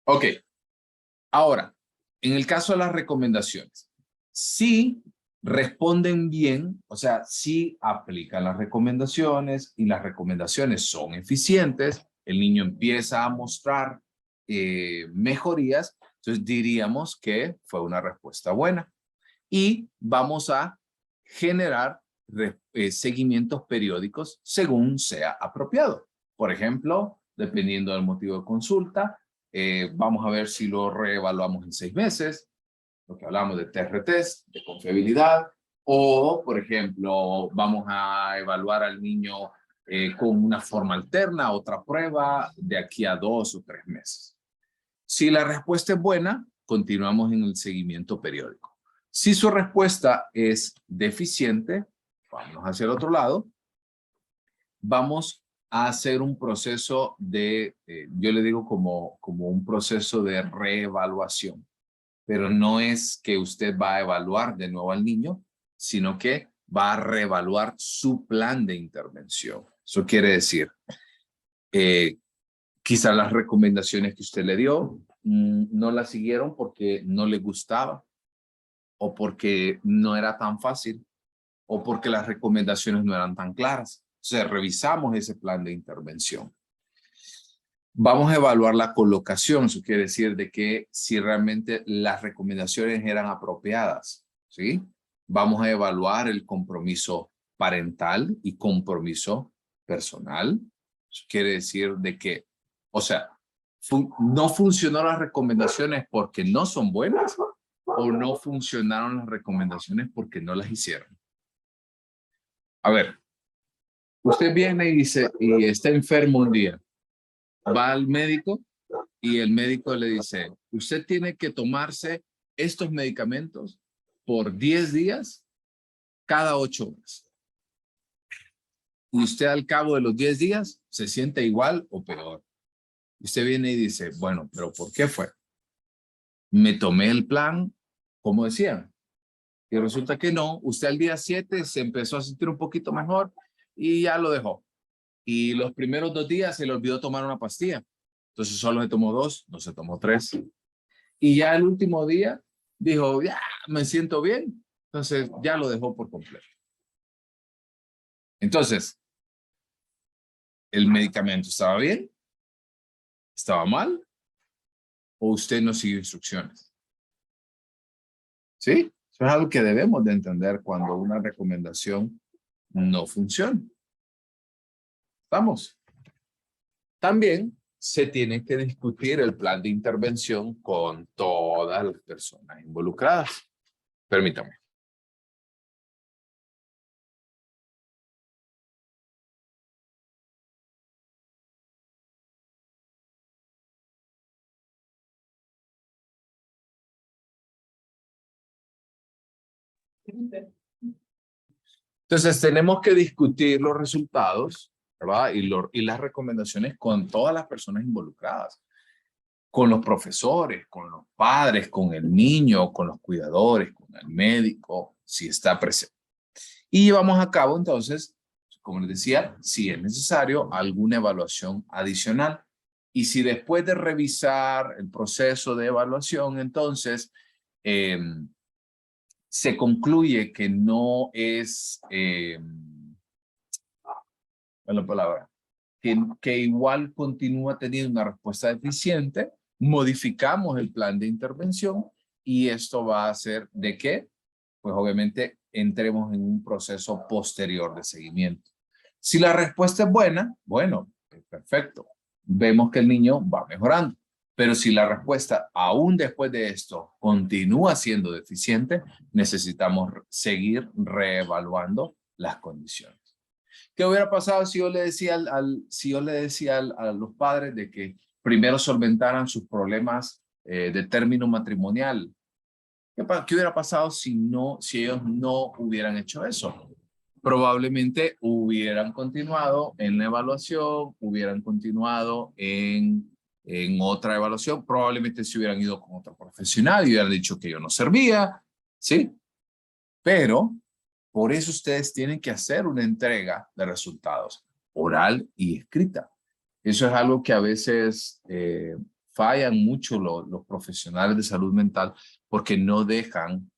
Ok. Ahora, en el caso de las recomendaciones, si responden bien, o sea, si aplican las recomendaciones y las recomendaciones son eficientes, el niño empieza a mostrar mejorías, entonces diríamos que fue una respuesta buena. Y vamos a generar seguimientos periódicos según sea apropiado. Por ejemplo, dependiendo del motivo de consulta, vamos a ver si lo reevaluamos en 6 meses, lo que hablamos de test, de confiabilidad, o, por ejemplo, vamos a evaluar al niño con una forma alterna, otra prueba, de aquí a 2 o 3 meses. Si la respuesta es buena, continuamos en el seguimiento periódico. Si su respuesta es deficiente, vámonos hacia el otro lado, vamos a hacer un proceso de, yo le digo como un proceso de reevaluación, pero no es que usted va a evaluar de nuevo al niño, sino que va a reevaluar su plan de intervención. Eso quiere decir, quizás las recomendaciones que usted le dio no las siguieron porque no le gustaba, o porque no era tan fácil, o porque las recomendaciones no eran tan claras. O sea, revisamos ese plan de intervención. Vamos a evaluar la colocación, eso quiere decir de que si realmente las recomendaciones eran apropiadas, ¿sí? Vamos a evaluar el compromiso parental y compromiso personal. Eso quiere decir de que, o sea, no funcionaron las recomendaciones porque no son buenas, o no funcionaron las recomendaciones porque no las hicieron. A ver, usted viene y dice, y está enfermo un día, va al médico y el médico le dice, usted tiene que tomarse estos medicamentos por 10 días cada 8 horas. Y usted al cabo de los 10 días se siente igual o peor. Usted viene y dice, bueno, pero ¿por qué fue? Me tomé el plan, como decían. Y resulta que no, usted al día 7 se empezó a sentir un poquito mejor y ya lo dejó. Y los primeros 2 días se le olvidó tomar una pastilla. Entonces solo se tomó 2, no se tomó 3. Y ya el último día dijo, ya me siento bien. Entonces ya lo dejó por completo. Entonces, ¿el medicamento estaba bien? ¿Estaba mal? ¿O usted no siguió instrucciones? ¿Sí? Eso es algo que debemos de entender cuando una recomendación no funciona. ¿Estamos? También se tiene que discutir el plan de intervención con todas las personas involucradas. Permítame. Entonces tenemos que discutir los resultados, ¿verdad? Y las recomendaciones con todas las personas involucradas, con los profesores, con los padres, con el niño, con los cuidadores, con el médico, si está presente. Y llevamos a cabo entonces, como les decía, si es necesario, alguna evaluación adicional. Y si después de revisar el proceso de evaluación, entonces se concluye que no es, la palabra, que igual continúa teniendo una respuesta deficiente, modificamos el plan de intervención y esto va a hacer de que, pues obviamente, entremos en un proceso posterior de seguimiento. Si la respuesta es buena, bueno, perfecto. Vemos que el niño va mejorando. Pero si la respuesta, aún después de esto, continúa siendo deficiente, necesitamos seguir reevaluando las condiciones. ¿Qué hubiera pasado si yo le decía a los padres de que primero solventaran sus problemas de término matrimonial? ¿Qué hubiera pasado si ellos no hubieran hecho eso? Probablemente hubieran continuado en la evaluación, hubieran continuado en otra evaluación, probablemente se hubieran ido con otro profesional y hubieran dicho que yo no servía, ¿sí? Pero por eso ustedes tienen que hacer una entrega de resultados oral y escrita. Eso es algo que a veces fallan mucho los profesionales de salud mental porque no dejan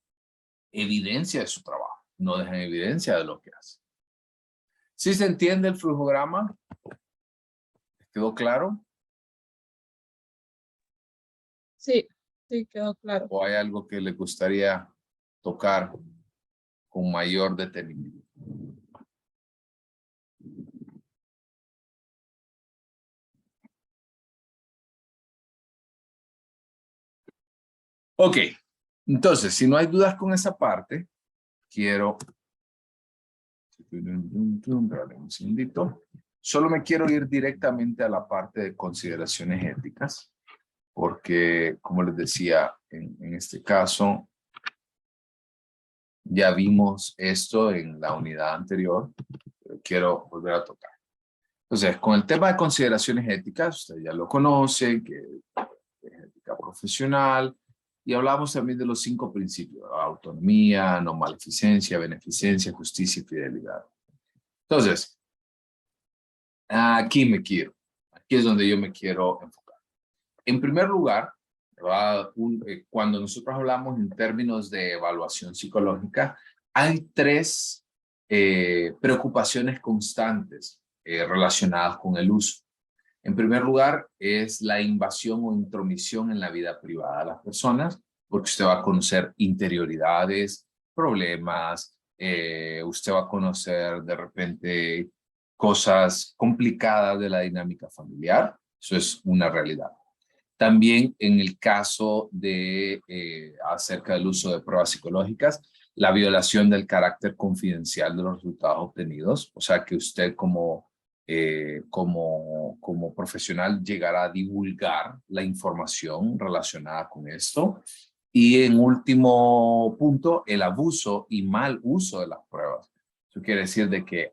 evidencia de su trabajo, no dejan evidencia de lo que hacen. ¿Sí se entiende el flujograma? ¿Quedó claro? Sí, sí, quedó claro. ¿O hay algo que le gustaría tocar con mayor detenimiento? Ok, entonces, si no hay dudas con esa parte, quiero... Un segundito. Solo me quiero ir directamente a la parte de consideraciones éticas, porque, como les decía, en este caso, ya vimos esto en la unidad anterior, pero quiero volver a tocar. Entonces, con el tema de consideraciones éticas, ustedes ya lo conocen, que es ética profesional, y hablamos también de los 5 principios: autonomía, no maleficencia, beneficencia, justicia y fidelidad. Entonces, aquí es donde yo me quiero enfocar. En primer lugar, cuando nosotros hablamos en términos de evaluación psicológica, hay 3 preocupaciones constantes relacionadas con el uso. En primer lugar, es la invasión o intromisión en la vida privada de las personas, porque usted va a conocer interioridades, problemas, usted va a conocer de repente cosas complicadas de la dinámica familiar. Eso es una realidad. También en el caso de acerca del uso de pruebas psicológicas, la violación del carácter confidencial de los resultados obtenidos, o sea que usted como profesional llegará a divulgar la información relacionada con esto. Y en último punto, el abuso y mal uso de las pruebas. Eso quiere decir de que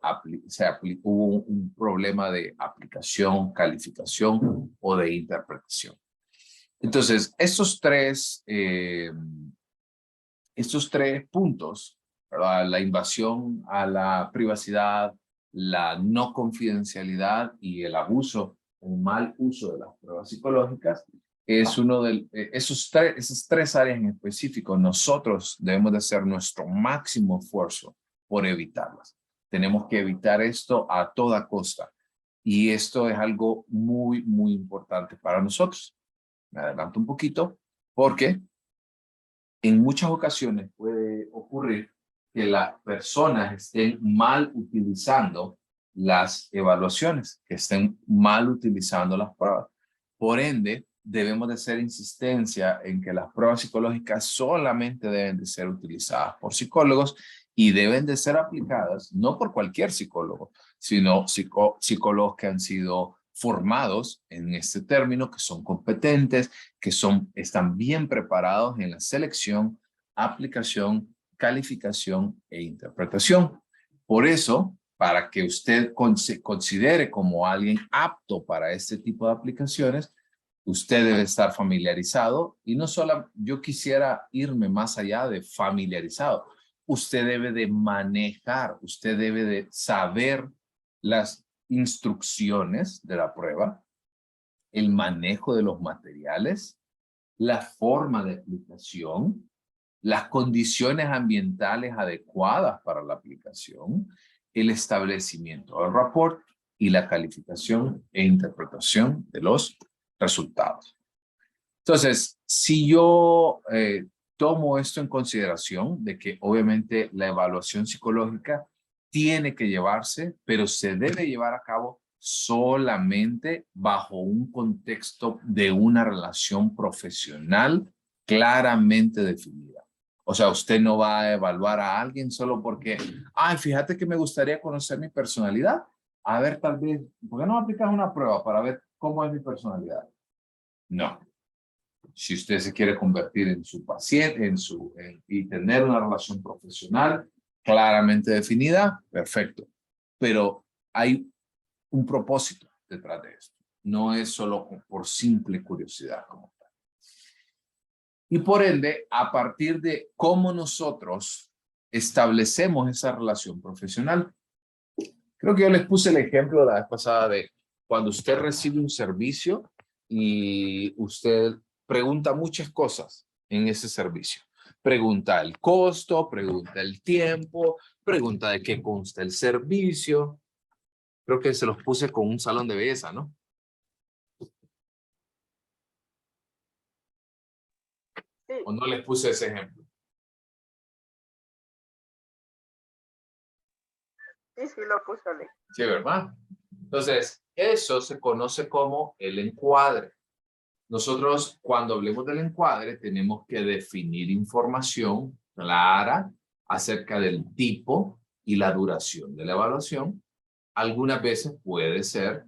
hubo un problema de aplicación, calificación o de interpretación. Entonces, estos tres puntos, ¿verdad? La invasión a la privacidad, la no confidencialidad y el abuso o mal uso de las pruebas psicológicas, es uno de esas 3 áreas en específico. Nosotros debemos de hacer nuestro máximo esfuerzo por evitarlas. Tenemos que evitar esto a toda costa. Y esto es algo muy, muy importante para nosotros. Me adelanto un poquito porque en muchas ocasiones puede ocurrir que las personas estén mal utilizando las evaluaciones, que estén mal utilizando las pruebas. Por ende, debemos de hacer insistencia en que las pruebas psicológicas solamente deben de ser utilizadas por psicólogos y deben de ser aplicadas no por cualquier psicólogo, sino psicólogos que han sido formados en este término, que son competentes, que están bien preparados en la selección, aplicación, calificación e interpretación. Por eso, para que usted se considere como alguien apto para este tipo de aplicaciones, usted debe estar familiarizado y no solo, yo quisiera irme más allá de familiarizado. Usted debe de manejar, usted debe de saber las instrucciones de la prueba, el manejo de los materiales, la forma de aplicación, las condiciones ambientales adecuadas para la aplicación, el establecimiento del rapport y la calificación e interpretación de los resultados. Entonces, si yo tomo esto en consideración, de que obviamente la evaluación psicológica tiene que llevarse, pero se debe llevar a cabo solamente bajo un contexto de una relación profesional claramente definida. O sea, usted no va a evaluar a alguien solo porque, ay, fíjate que me gustaría conocer mi personalidad. A ver, tal vez, ¿por qué no aplicas una prueba para ver cómo es mi personalidad? No. Si usted se quiere convertir en su paciente, y tener una relación profesional claramente definida, perfecto. Pero hay un propósito detrás de esto. No es solo por simple curiosidad como tal. Y por ende, a partir de cómo nosotros establecemos esa relación profesional, creo que yo les puse el ejemplo la vez pasada de cuando usted recibe un servicio y usted pregunta muchas cosas en ese servicio. Pregunta el costo, pregunta el tiempo, pregunta de qué consta el servicio. Creo que se los puse con un salón de belleza, ¿no? Sí, ¿O no les puse ese ejemplo? sí, lo puso Alex. Sí, ¿verdad? Entonces, eso se conoce como el encuadre. Nosotros, cuando hablemos del encuadre, tenemos que definir información clara acerca del tipo y la duración de la evaluación. Algunas veces puede ser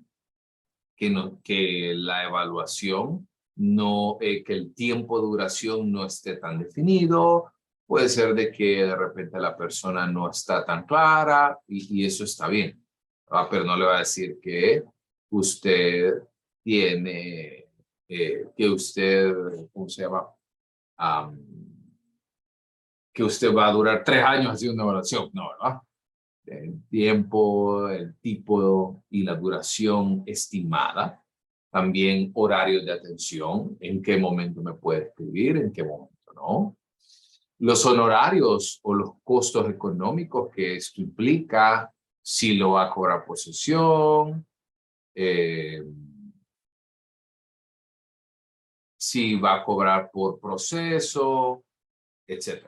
que la evaluación que el tiempo de duración no esté tan definido. Puede ser de que de repente la persona no está tan clara y eso está bien. Pero no le va a decir que usted tiene, ¿cómo se llama? Que usted va a durar 3 años haciendo una evaluación. No, ¿verdad? El tiempo, el tipo y la duración estimada. También horarios de atención, en qué momento me puede escribir, en qué momento no. Los honorarios o los costos económicos que esto implica, si lo va a cobrar por sesión, si va a cobrar por proceso, etc.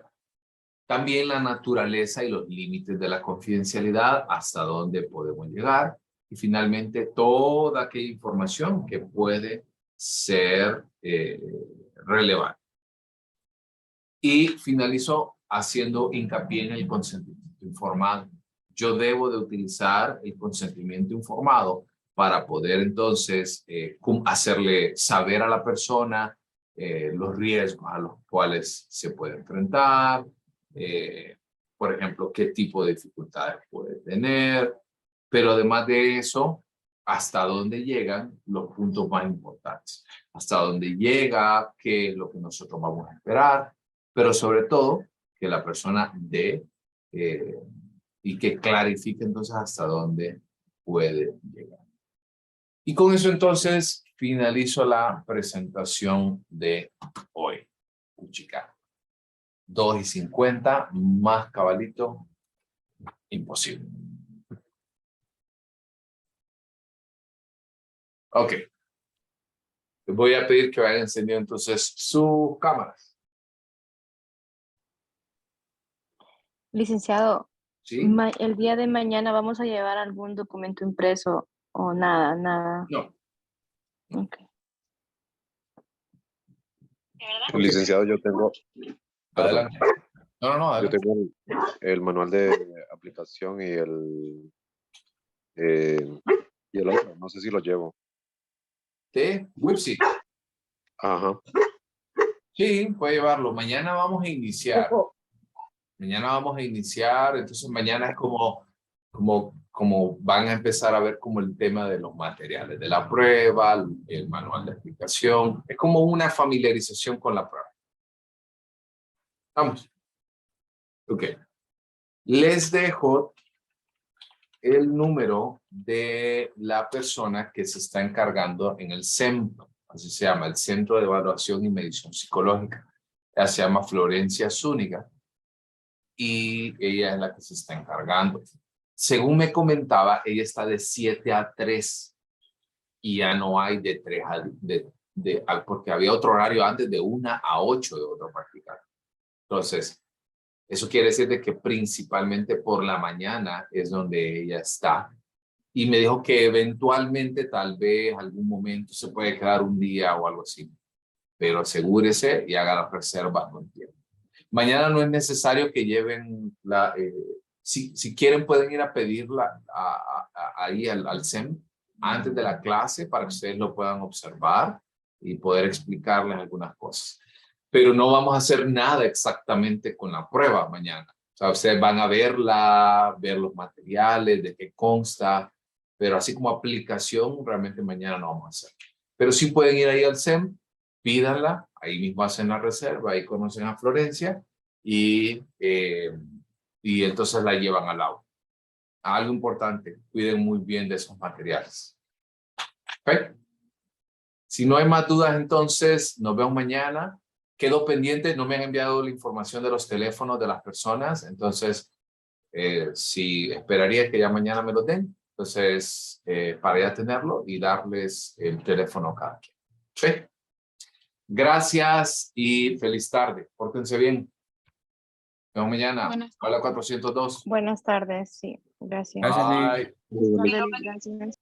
También la naturaleza y los límites de la confidencialidad, hasta dónde podemos llegar. Y finalmente, toda aquella información que puede ser relevante. Y finalizo haciendo hincapié en el consentimiento informado. Yo debo de utilizar el consentimiento informado para poder entonces hacerle saber a la persona los riesgos a los cuales se puede enfrentar, por ejemplo, qué tipo de dificultades puede tener, pero además de eso, hasta dónde llegan los puntos más importantes, hasta dónde llega, qué es lo que nosotros vamos a esperar, pero sobre todo que la persona dé y que clarifique entonces hasta dónde puede llegar. Y con eso entonces finalizo la presentación de hoy. Chica. 2:50, más cabalito, imposible. Ok. Les voy a pedir que vayan encendiendo entonces sus cámaras. Licenciado, ¿Sí? El día de mañana vamos a llevar algún documento impreso o nada, nada. No. Ok. Licenciado, yo tengo, perdón, Adelante. No, yo adelante. tengo el manual de aplicación y el otro, no sé si lo llevo. ¿De Wipsy? Ajá. Sí, puede llevarlo. Mañana vamos a iniciar. Mañana vamos a iniciar, entonces mañana es como van a empezar a ver como el tema de los materiales de la prueba, el manual de aplicación. Es como una familiarización con la prueba. Vamos. Ok. Les dejo el número de la persona que se está encargando en el CEM, así se llama, el Centro de Evaluación y Medición Psicológica. Ella se llama Florencia Zúñiga y ella es la que se está encargando. Según me comentaba, ella está de 7 a 3 y ya no hay de 3 a porque había otro horario antes de 1 a 8 de otro practicante. Entonces, eso quiere decir de que principalmente por la mañana es donde ella está. Y me dijo que eventualmente, tal vez, algún momento se puede quedar un día o algo así. Pero asegúrese y haga la reserva con tiempo. Mañana no es necesario que lleven si quieren pueden ir a pedirla ahí al CEM antes de la clase para que ustedes lo puedan observar y poder explicarles algunas cosas. Pero no vamos a hacer nada exactamente con la prueba mañana. O sea, ustedes van a verla, ver los materiales, de qué consta, pero así como aplicación, realmente mañana no vamos a hacer. Pero sí pueden ir ahí al CEM, pídanla, ahí mismo hacen la reserva, ahí conocen a Florencia y entonces la llevan al aula. Algo importante, cuiden muy bien de esos materiales. ¿Okay? Si no hay más dudas, entonces nos vemos mañana. Quedo pendiente, no me han enviado la información de los teléfonos de las personas, entonces si esperaría que ya mañana me lo den, entonces para ya tenerlo y darles el teléfono a cada quien. ¿Sí? Gracias y feliz tarde. Pórtense bien. Nos vemos mañana. Buenas Hola 402. Buenas tardes, sí. Gracias. Gracias, Nick. Bye. Gracias.